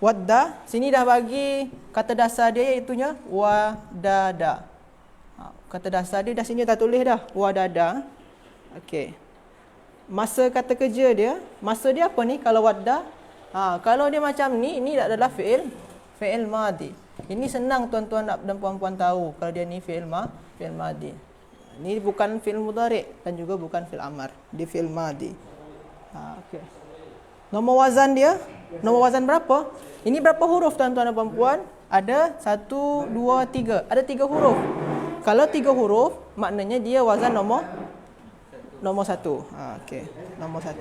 Wadda sini dah bagi kata dasar dia iaitu wadada. Kata dasar dia dah sini dah tulis dah wadada. Okey. Masa kata kerja dia, masa dia apa ni kalau wadda? Kalau dia macam ni, ini adalah fi'il madi. Ini senang tuan-tuan dan puan-puan tahu kalau dia ni fi'il madi. Ini bukan fi'il mudhari dan juga bukan fi'il amar, dia fi'il madi. Okey. Nombor wazan dia, nombor wazan berapa? Ini berapa huruf tuan-tuan dan puan-puan? Ada 1 2 3. Ada 3 huruf. Kalau 3 huruf, maknanya dia wazan nombor 1. Okey. Nombor 1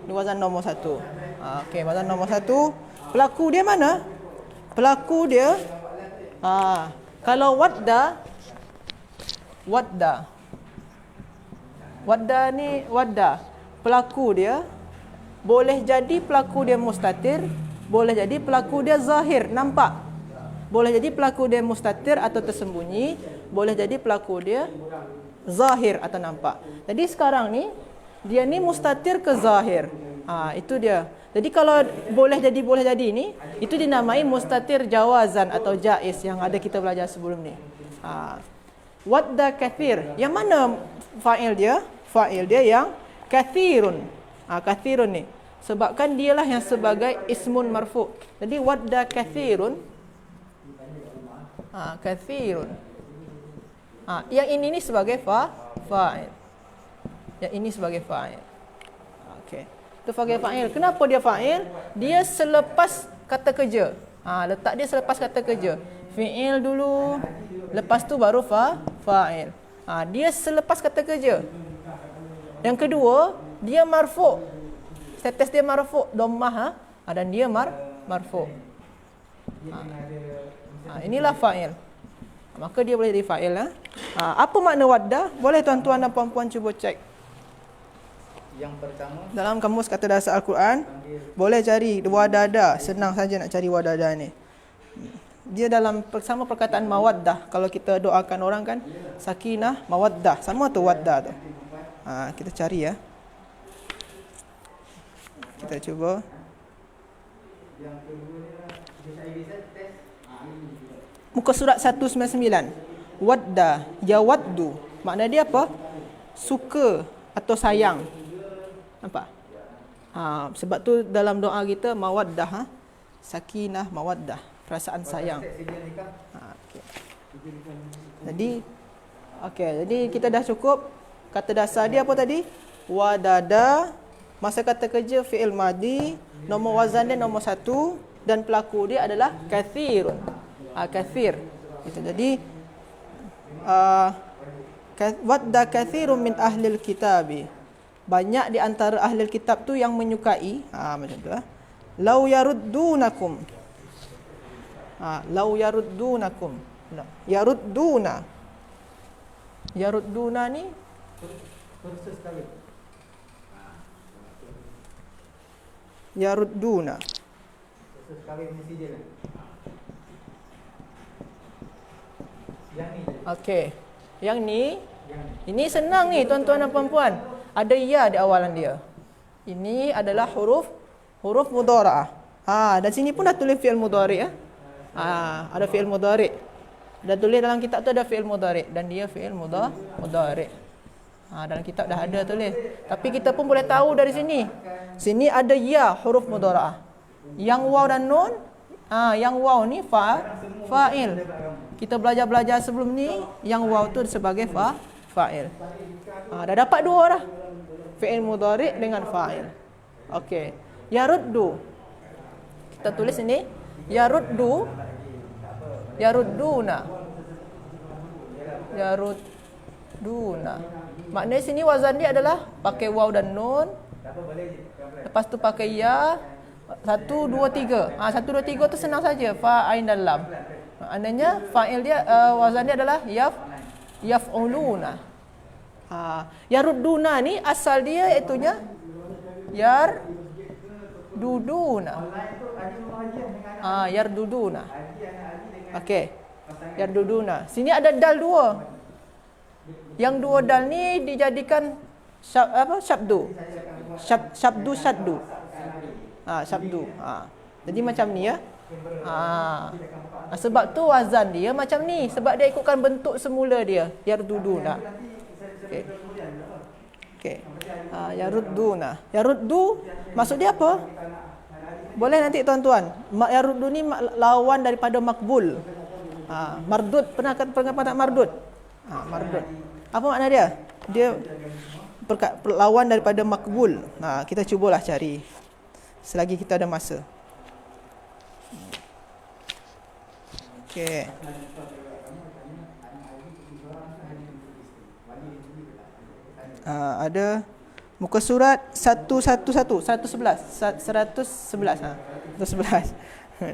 Ini wazan nombor 1. Okey, wazan nombor 1. Pelaku dia mana? Pelaku dia kalau wadda wadda. Wadda ni pelaku dia boleh jadi pelaku dia mustatir, boleh jadi pelaku dia zahir, nampak. Boleh jadi pelaku dia mustatir atau tersembunyi, boleh jadi pelaku dia zahir atau nampak. Jadi sekarang ni dia ni mustatir ke zahir. Itu dia. Jadi kalau boleh jadi ni, itu dinamai mustatir jawazan atau jaiz yang ada kita belajar sebelum ni. Wadda kathir. Yang mana fa'il dia? Fa'il dia yang kathirun. Kathirun ni. Sebabkan dialah yang sebagai ismun marfu'. Jadi wadda kathirun. Kathirun. Yang ini ni sebagai fa'il. Yang ini sebagai fa'il. Okey. Itu sebagai fa'il. Kenapa dia fa'il? Dia selepas kata kerja. Letak dia selepas kata kerja. Fi'il dulu, lepas tu baru fa'il. Dia selepas kata kerja. Yang kedua, dia marfu'. Status dia marfu', dhammah dan dia marfu'. Inilah fa'il. Maka dia boleh jadi fa'il. Apa makna wadda? Boleh tuan-tuan dan puan-puan cuba cek. Yang pertama, dalam kamus kata dasar Al-Quran, boleh cari wadada. Senang saja nak cari wadada ni. Dia dalam sama perkataan mawaddah. Kalau kita doakan orang kan, sakinah, mawaddah. Sama tu waddah tu. Kita cari ya. Kita cuba. Muka surat 199. Wadda, yawaddu. Makna dia apa? Suka atau sayang. Nampak? Sebab tu dalam doa kita mawaddah, sakinah, mawaddah, perasaan sayang. Okay. Jadi kita dah cukup. Kata dasar dia apa tadi? Wadada. Masa kata kerja fi'il madi, nombor wazan dia nombor 1 dan pelaku dia adalah kathirun. Kathir. Itu jadi wadda kathirun min ahlil kitabi. Banyak di antara ahli kitab tu yang menyukai macam tu. Lau yaruddunakum. Lau yaruddunakum. Yarudduna. Yarudduna ni kursus kali. Yarudduna. Kursus kali mesti dia lah. Yang ni. Okey. Yang ni. Ini senang ni tuan-tuan dan puan-puan. Ada ya di awalan dia. Ini adalah huruf mudhara'ah. Dan sini pun dah tulis fi'il mudhari' ada fi'il mudhari'. Dah tulis dalam kitab tu ada fi'il mudhari' dan dia fi'il mudhari'. Dalam kitab dah ada tulis. Tapi kita pun boleh tahu dari sini. Sini ada ya huruf mudhara'ah. Yang waw dan nun, yang waw ni fa'il. Kita belajar sebelum ni yang waw tu sebagai fa'il. Dah dapat dua dah. Fi'il mudhari' dengan fa'il. Okey. Yaruddu. Kita tulis ini yaruddu. Yarudduna. Yarudduna. Maknanya sini wazan dia adalah pakai waw dan nun. Lepas tu pakai ya. 1 2 3. 1 2 3 tu senang saja. Fa, ain dan lam. Maknanya fa'il dia wazan dia adalah yaf'uluna. Yarudduna ni asal dia itunya yarduduna. Yarduduna. Okey. Yarduduna. Sini ada dal dua. Yang dua dal ni dijadikan syabdu. Syabdu. Syabdu. Jadi macam ni ya. Sebab tu wazan dia macam ni. Sebab dia ikutkan bentuk semula dia. Yarduduna. Okey. Yarudduna. Yaruddu maksud dia apa? Boleh nanti tuan-tuan. Yaruddu ni lawan daripada makbul. Mardud. Pernah tak mardud? Mardud. Apa makna dia? Dia lawan daripada makbul. Kita cubalah cari selagi kita ada masa. Okey. Ada muka surat 111.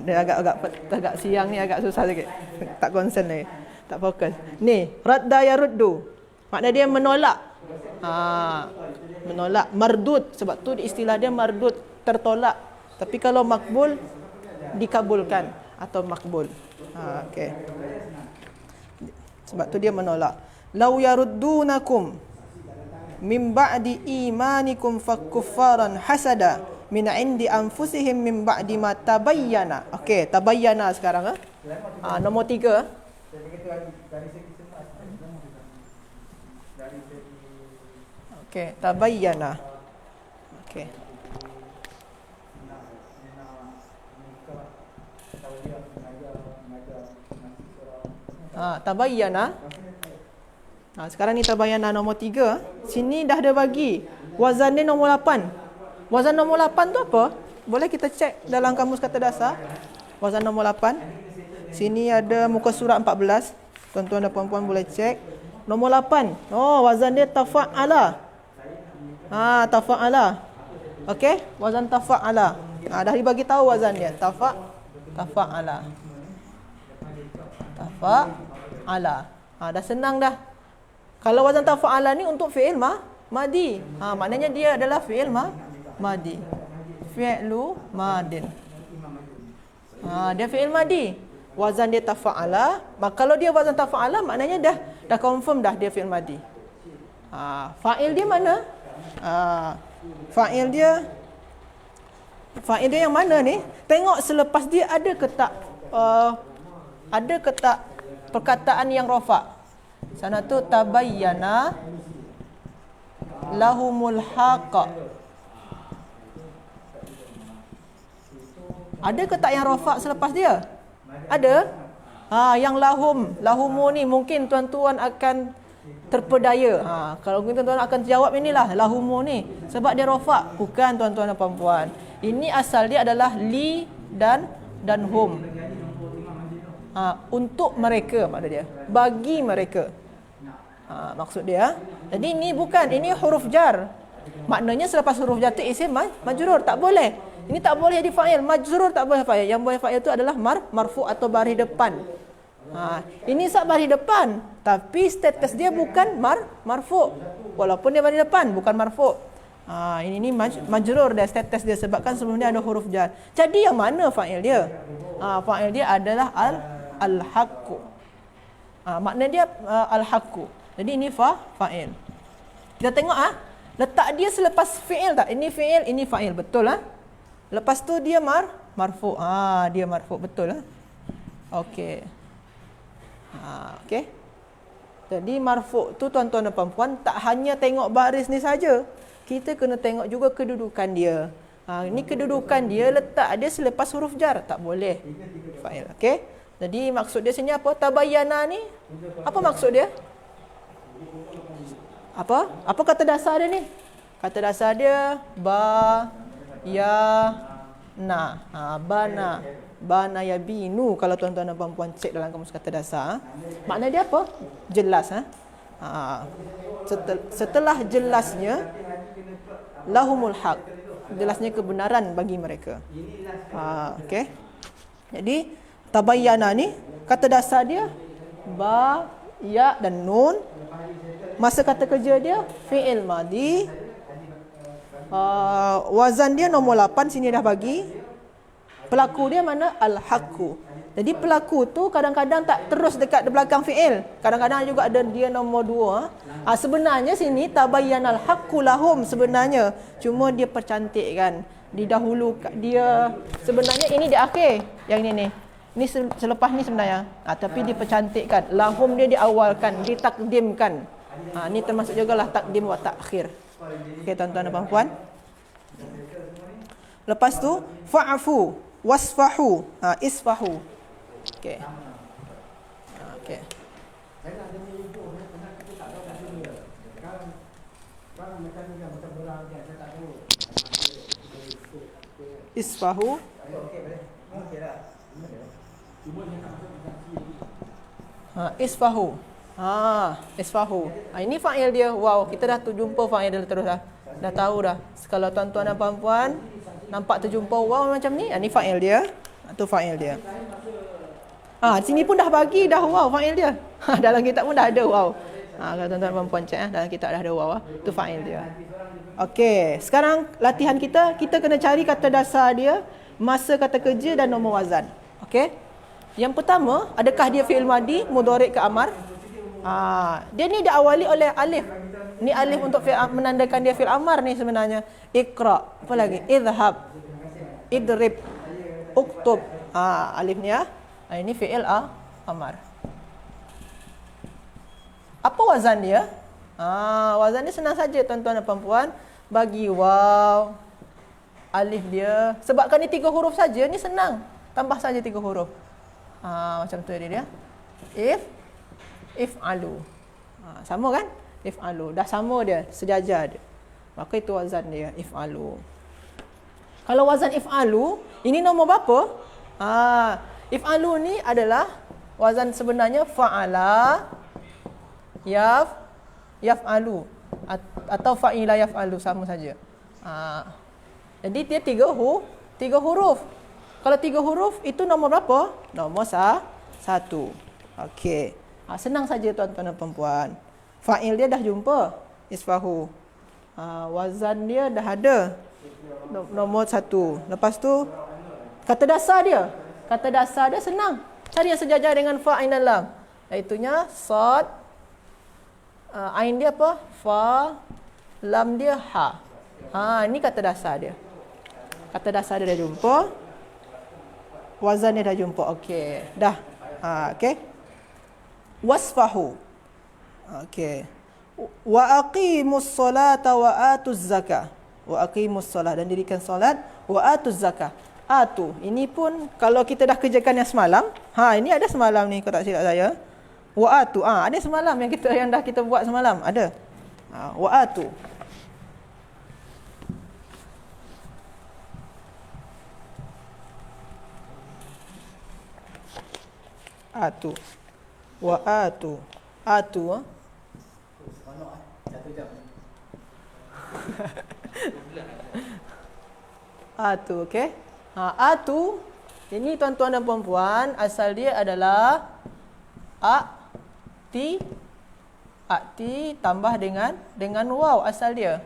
Dia agak siang ni agak susah sikit. Tak concern lagi. Tak fokus. Ni, radda yaruddu. Makna dia menolak. Menolak. Mardud. Sebab tu istilah dia mardud, tertolak. Tapi kalau makbul, dikabulkan atau makbul. Okey. Sebab tu dia menolak. Lau yaruddunakum min ba'di imanikum fakuffaran hasada min indi anfusihim min ba'di ma tabayyana. Okey, tabayyana sekarang nombor 3. Okey, tabayyana. Okey. Tabayyana. Sekarang ni tabayyana nombor 3. Sini dah ada bagi. Wazan dia nombor 8. Wazan nombor 8 tu apa? Boleh kita cek dalam kamus kata dasar. Wazan nombor 8. Sini ada muka surat 14. Tuan-tuan dan puan-puan boleh cek. Nombor 8. Oh, wazan dia tafa'ala. Tafa'ala. Okey, wazan tafa'ala. Dah dibagi tahu wazan dia. Tafa'ala. Tafa'ala. Dah senang dah. Kalau wazan tafa'ala ni untuk fi'il madi. Maknanya dia adalah fi'il madi. Fi'lu madin. Dia fi'il madi. Wazan dia tafa'ala. Kalau dia wazan tafa'ala, maknanya dah confirm dah dia fi'il madi. Fa'il dia mana? Fa'il dia yang mana ni? Tengok selepas dia ada ke tak perkataan yang rafa'. Sana tu tabayyana lahumul haqa. Ada ke tak yang rafa' selepas dia? Ada? Yang lahumu ni mungkin tuan-tuan akan terpedaya. Kalau mungkin tuan-tuan akan jawab inilah lahumu ni sebab dia rafa'. Bukan tuan-tuan dan puan-puan. Ini asal dia adalah li dan hum. Untuk mereka makna dia. Bagi mereka. Maksud dia. Jadi ini bukan, ini huruf jar. Maknanya selepas huruf jar tu isim majrur, tak boleh. Ini tak boleh jadi fa'il, majrur tak boleh fa'il. Yang boleh fa'il tu adalah marfu atau baris depan. Ini sab baris depan, tapi status dia bukan marfu. Walaupun dia baris depan bukan marfu. Ini majrur dia, status dia sebabkan sebelum dia ada huruf jar. Jadi yang mana fa'il dia? Fa'il dia adalah al-haqqu. Makna dia al-haqqu. Jadi ini fa'il. Kita tengok letak dia selepas fi'il tak? Ini fi'il, ini fa'il, betul Lepas tu dia marfu'. Dia marfu', betul Okey. Okey. Jadi marfu' tu tuan-tuan dan puan-puan tak hanya tengok baris ni saja. Kita kena tengok juga kedudukan dia. Ini kedudukan dia, letak dia selepas huruf jar, tak boleh fa'il. Okey. Jadi maksud dia sini apa? Tabayyana ni apa maksud dia? Apa kata dasar dia ni? Kata dasar dia bana yabinu. Kalau tuan-tuan dan puan-puan cek dalam kamus kata dasar, makna dia apa? Jelas setelah jelasnya lahumul haq, jelasnya kebenaran bagi mereka. Okey. Jadi tabayyana ni kata dasar dia ba, ya dan nun. Masa kata kerja dia fi'il madi. Wazan dia nombor 8 sini dah bagi. Pelaku dia mana? Al-haqqu. Jadi pelaku tu kadang-kadang tak terus dekat belakang fi'il. Kadang-kadang juga ada dia nombor 2. Sebenarnya sini tabayyanal haqqu lahum sebenarnya. Cuma dia percantikkan. Didahulu dia sebenarnya ini di akhir. Yang ini ni. Ini selepas ni sebenarnya. Tapi dipercantikkan. Lahum dia diawalkan, ditakdimkan. Ini termasuk jugalah takdim wa takhir. Okey tuan-tuan dan puan-puan. Lepas tu fa'fu wasfahu, isfahu. Okey. Okey. Isfahu. Isfahu. Isfahu. Ini fa'il dia. Wow, kita dah jumpa fa'il dia terus dah. Dah tahu dah. Kalau tuan-tuan dan puan-puan nampak terjumpa wow macam ni, ini fa'il dia. Itu fa'il dia. Sini pun dah bagi dah wow fa'il dia. Dalam kitab pun dah ada waw. Kalau tuan-tuan dan puan cek dalam kitab dah ada waw. Itu fa'il dia. Okey, sekarang latihan kita kena cari kata dasar dia, masa kata kerja dan nombor wazan. Okey? Yang pertama, adakah dia fi'il madi, mudhari' ke amar? Dia ni diawali oleh alif. Ni alif untuk menandakan dia fi'il amar ni sebenarnya. Iqra, apa lagi? Idhhab, idrib, uktub. Alif ni ya. Ini fi'il amar. Apa wazan dia? Wazan dia senang saja tuan-tuan dan puan-puan. Bagi waw, alif dia. Sebabkan ni 3 huruf saja, ni senang. Tambah saja 3 huruf. Macam tu dia. If'alu. Sama kan? If'alu. Dah sama dia, sejajar dia. Maka itu wazan dia, if'alu. Kalau wazan if'alu, ini nombor berapa? If'alu ni adalah wazan sebenarnya fa'ala, yaf'alu atau fa'ila yaf'alu, sama saja. Jadi dia 3 huruf. Kalau 3 huruf itu nombor berapa? Nombor 1. Okey. Senang saja tuan-tuan dan puan-puan. Fa'il dia dah jumpa, isfahu. Wazan dia dah ada, nombor 1. Lepas tu kata dasar dia. Kata dasar dia senang. Cari yang sejajar dengan fa, ain dan lam. Iaitunya sad, ain dia apa? Fa, lam dia ha. Ini kata dasar dia. Kata dasar dia dah jumpa. Wazan dia dah jumpa. Okey, dah. Okey. Wasfahu. Okey. Wa aqimus solata wa atuz zakah. Wa aqimus solat, dan dirikan solat, wa atuz zakah. Atu. Ini pun kalau kita dah kerjakan yang semalam, ini ada semalam ni, kau tak silap saya. Wa atu. Ada semalam yang dah kita buat semalam, ada. Wa atu. Atu. Wa atu. Atu. Atu, okey. Atu, ini tuan-tuan dan puan-puan, asal dia adalah ati tambah dengan waw, asal dia.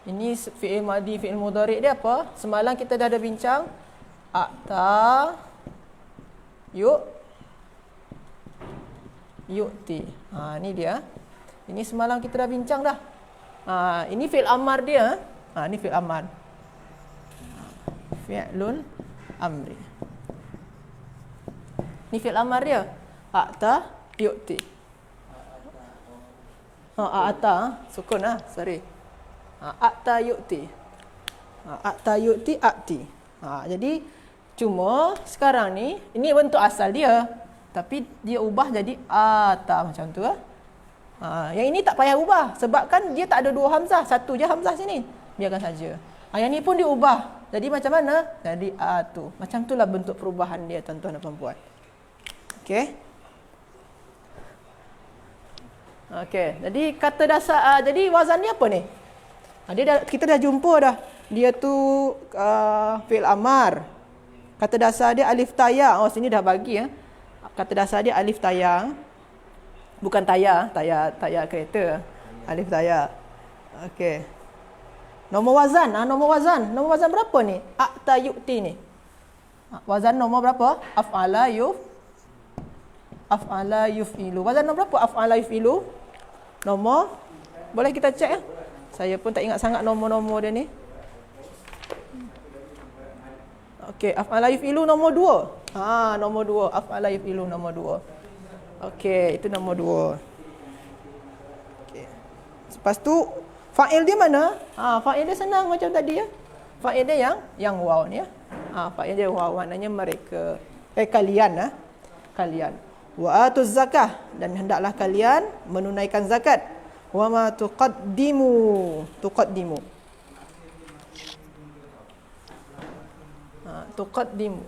Ini fi'il madi, fi'il mudhari' dia apa? Semalam kita dah ada bincang ata yu'ti. Ini dia. Ini semalam kita dah bincang dah. Ini fi'il amar dia. Ini fi'il amar. Fi'lun amri. Ini fi'il amar dia. Ata yu'ti. Ata, sukun sorry. Ata yu'ti. Ata yu'ti ati. Jadi cuma sekarang ni, ini bentuk asal dia, tapi dia ubah jadi ata macam tu. Yang ini tak payah ubah sebab kan dia tak ada 2 hamzah, 1 je hamzah sini. Biarkan saja. Yang ni pun diubah. Jadi macam mana? Jadi atu. Macam itulah bentuk perubahan dia tuan-tuan dan puan-puan. Okey. Okey. Jadi kata dasar, jadi wazan dia apa ni? Kita dah jumpa dah. Dia tu fi'il amar. Kata dasar dia alif taya. Sini dah bagi Kata dasar dia alif taya. Bukan taya kereta. Alif taya. Okey. Nombor wazan. Nombor wazan berapa ni? Ata yu'ti ni. Wazan nombor berapa? Af'ala yuf'ilu. Wazan nombor berapa? Af'ala yuf'ilu. Nombor. Boleh kita cek Saya pun tak ingat sangat nombor-nombor dia ni. Okey, af'ala yuf'ilu nombor 2. Nombor 2. Af'ala yuf'ilu nombor 2. Okey, itu nombor 2. Okey. Lepas tu fa'il dia mana? Fa'il dia senang macam tadi Fa'il dia yang waw ni fa'il dia waw, maknanya mereka. Kalian kalian. Wa atuz zakah, dan hendaklah kalian menunaikan zakat. Wa ma tuqaddimu. Tuqaddimu. Tuqaddimu.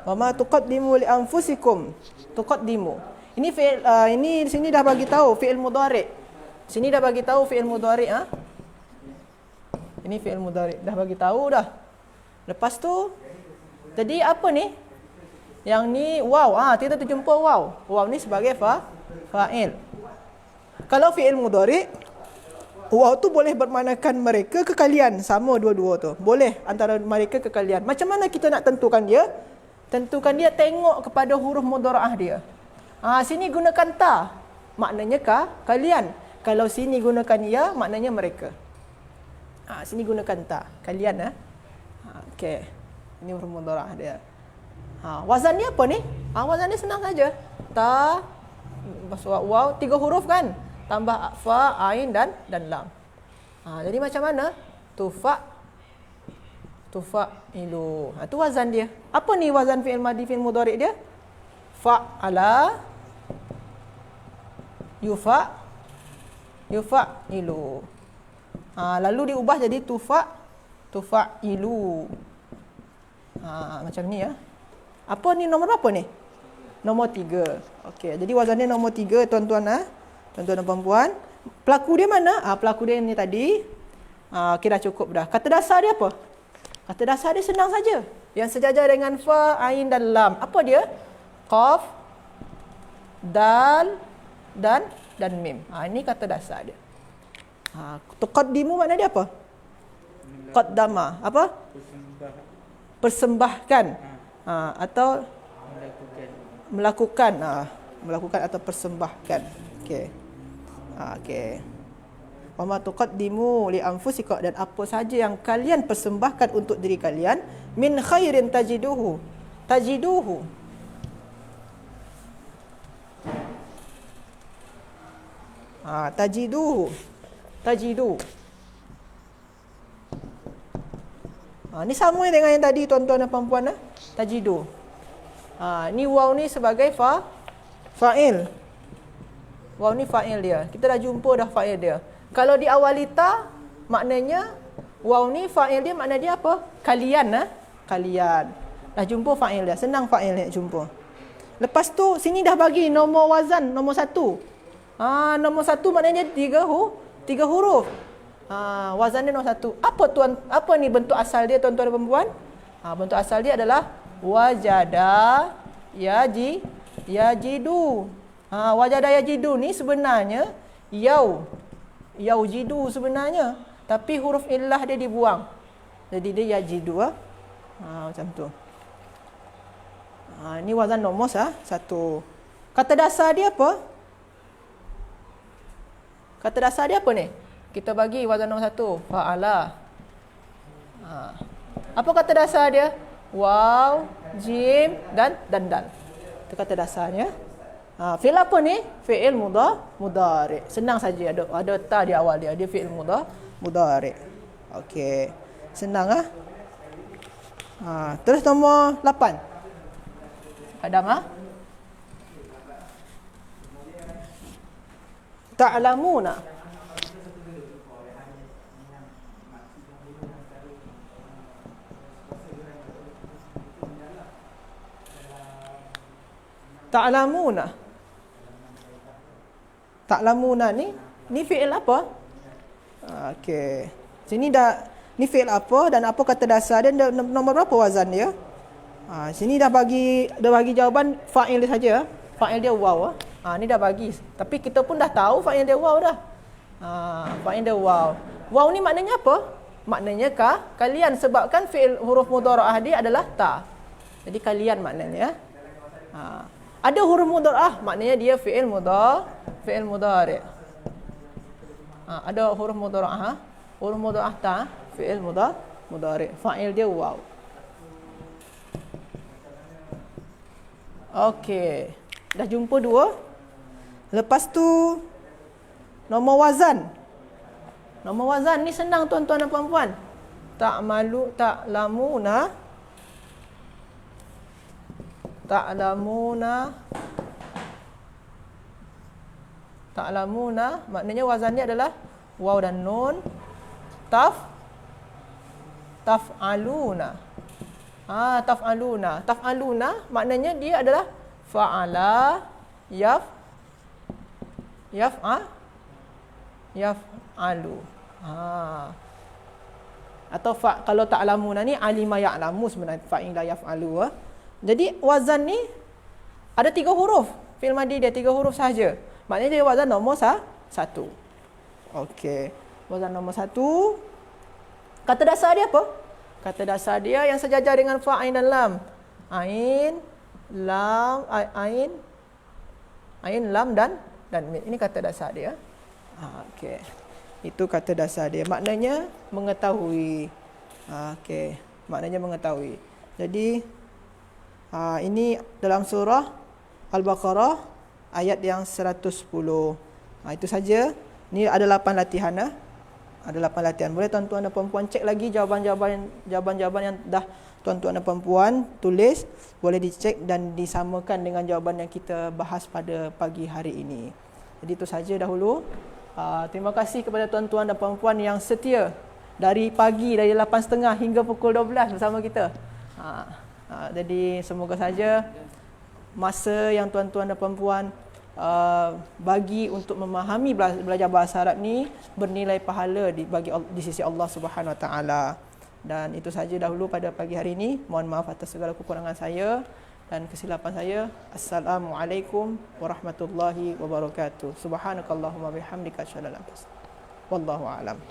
Wa ma tuqaddimu li anfusikum. Tuqaddimu. Ini fi'il ini di sini dah bagi tahu fi'il mudhari'. Sini dah bagi tahu fi'il mudhari', ha? Ini fi'il mudhari', dah bagi tahu dah. Lepas tu jadi apa ni? Yang ni waw, kita terjumpa waw. Waw ni sebagai fa'il. Kalau fi'il mudhari', waw tu boleh bermaknakan mereka ke kalian, sama dua-dua tu. Boleh antara mereka ke kalian. Macam mana kita nak tentukan dia? Tentukan dia tengok kepada huruf mudhara'ah dia. Sini gunakan ta, maknanya kalian. Kalau sini gunakan ya, maknanya mereka. Sini gunakan ta, kalian. Okey. Ini huruf mudhara'ah dia. Wazan dia apa ni? Wazan dia senang saja. Ta, waw, 3 huruf kan? Tambah fa, ain dan lam. Jadi macam mana? Tufa'ilu. Itu wazan dia. Apa ni wazan fi'il madhi fi'il mudhari' dia? Fa'ala, yufa'ilu. Lalu diubah jadi tufa'ilu. Macam ni ya. Apa ni nombor berapa ni? Nombor 3. Okey, jadi wazannya nombor 3 tuan-tuan. Tuan-tuan dan puan-puan. Pelaku dia mana? Pelaku dia ni tadi. Okey, dah cukup dah. Kata dasar dia apa? Kata dasar dia senang saja. Yang sejajar dengan fa, ain dan lam. Apa dia? Qaf, dal dan mim. Ini kata dasar dia. Tuqaddimu makna dia apa? Qaddama. Apa? Persembahkan. Atau melakukan. Melakukan atau persembahkan. Okey. Okey. Wa ma tuqaddimu li anfusikum, dan apa saja yang kalian persembahkan untuk diri kalian, min khairin tajiduhu. Tajiduhu. Tajidu. Ni sama dengan yang tadi tuan-tuan dan puan-puan. Tajidu. Ni waw ni sebagai fa'il. Waw ni fa'il dia. Kita dah jumpa dah fa'il dia. Kalau diawali ta, maknanya waw ni fa'il dia, makna dia apa? Kalian. Kalian. Dah jumpa fa'il dia. Senang fa'il nak jumpa. Lepas tu sini dah bagi nombor wazan nombor 1. Nombor 1 maknanya 3 huruf. Wazan dia nombor 1. Apa ni bentuk asal dia tuan-tuan dan puan-puan? Bentuk asal dia adalah wajada yajidu. Wajada yajidu ni sebenarnya yaujidu sebenarnya, tapi huruf illah dia dibuang. Jadi dia yajidu. Macam tu. Ini wazan nombor 1. Kata dasar dia apa? Kata dasar dia apa ni? Kita bagi wazan nombor 1, fa'ala. Apa kata dasar dia? Waw, jim dan dal. Itu kata dasarnya. Fi'il apa ni? Fi'il mudhari'. Senang saja, ada ta di awal dia. Dia fi'il mudhari'. Okey. Senang terus nombor 8. Adam Ta'lamuna. Ta'lamuna ni fi'il apa? Okey. Sini ni fi'il apa dan apa kata dasar dia, nombor berapa wazan dia? Sini dah bagi jawapan fa'il dia saja. Fa'il dia waw. Ni dah bagi. Tapi kita pun dah tahu fa'il dia waw dah. Fa'il dia waw. Waw ni maknanya apa? Maknanya kalian, sebabkan fi'il huruf mudhara'ah dia adalah ta. Jadi kalian maknanya. Ada huruf mudhara'ah, maknanya dia fi'il mudhari'. Ada huruf mudhara'ah. Huruf mudhara'ah ta, fi'il mudhari'. Fa'il dia waw. Okey. Dah jumpa 2. Lepas tu nombor wazan. Nombor wazan ni senang tuan-tuan dan puan-puan. Ta'lamuna. Ta'lamuna maknanya wazannya adalah waw dan nun. Taf'aluna. Taf'aluna maknanya dia adalah fa'ala, yaf'alu. Atau kalau ta'lamuna ni alima ya'lamu sebenarnya fa'ila yaf'alu. Jadi wazan ni ada 3 huruf. Fi'il madhi dia 3 huruf sahaja. Maknanya dia wazan nombor 1. Okey. Wazan nombor 1. Kata dasar dia apa? Kata dasar dia yang sejajar dengan fa, ain dan lam. Ain, lam dan mim. Ini kata dasar dia. Okey. Itu kata dasar dia. Maknanya mengetahui. Okey. Maknanya mengetahui. Jadi ini dalam surah Al-Baqarah ayat yang 110. Itu saja. Ini ada 8 latihan. Ada 8 latihan. Boleh tuan-tuan dan puan-puan cek lagi jawapan-jawapan yang dah tuan-tuan dan puan-puan tulis. Boleh dicek dan disamakan dengan jawapan yang kita bahas pada pagi hari ini. Jadi itu saja dahulu. Terima kasih kepada tuan-tuan dan puan-puan yang setia dari pagi, dari 8.30 hingga pukul 12 bersama kita. Jadi semoga saja masa yang tuan-tuan dan puan-puan bagi untuk memahami belajar bahasa Arab ni bernilai pahala di sisi Allah Subhanahu Wa Taala. Dan itu saja dahulu pada pagi hari ini. Mohon maaf atas segala kekurangan saya dan kesilapan saya. Assalamualaikum warahmatullahi wabarakatuh. Subhanakallahumma bihamdika asyhadu an la ilaha illa anta astaghfiruka wa atubu ilaik. Wallahu a'lam.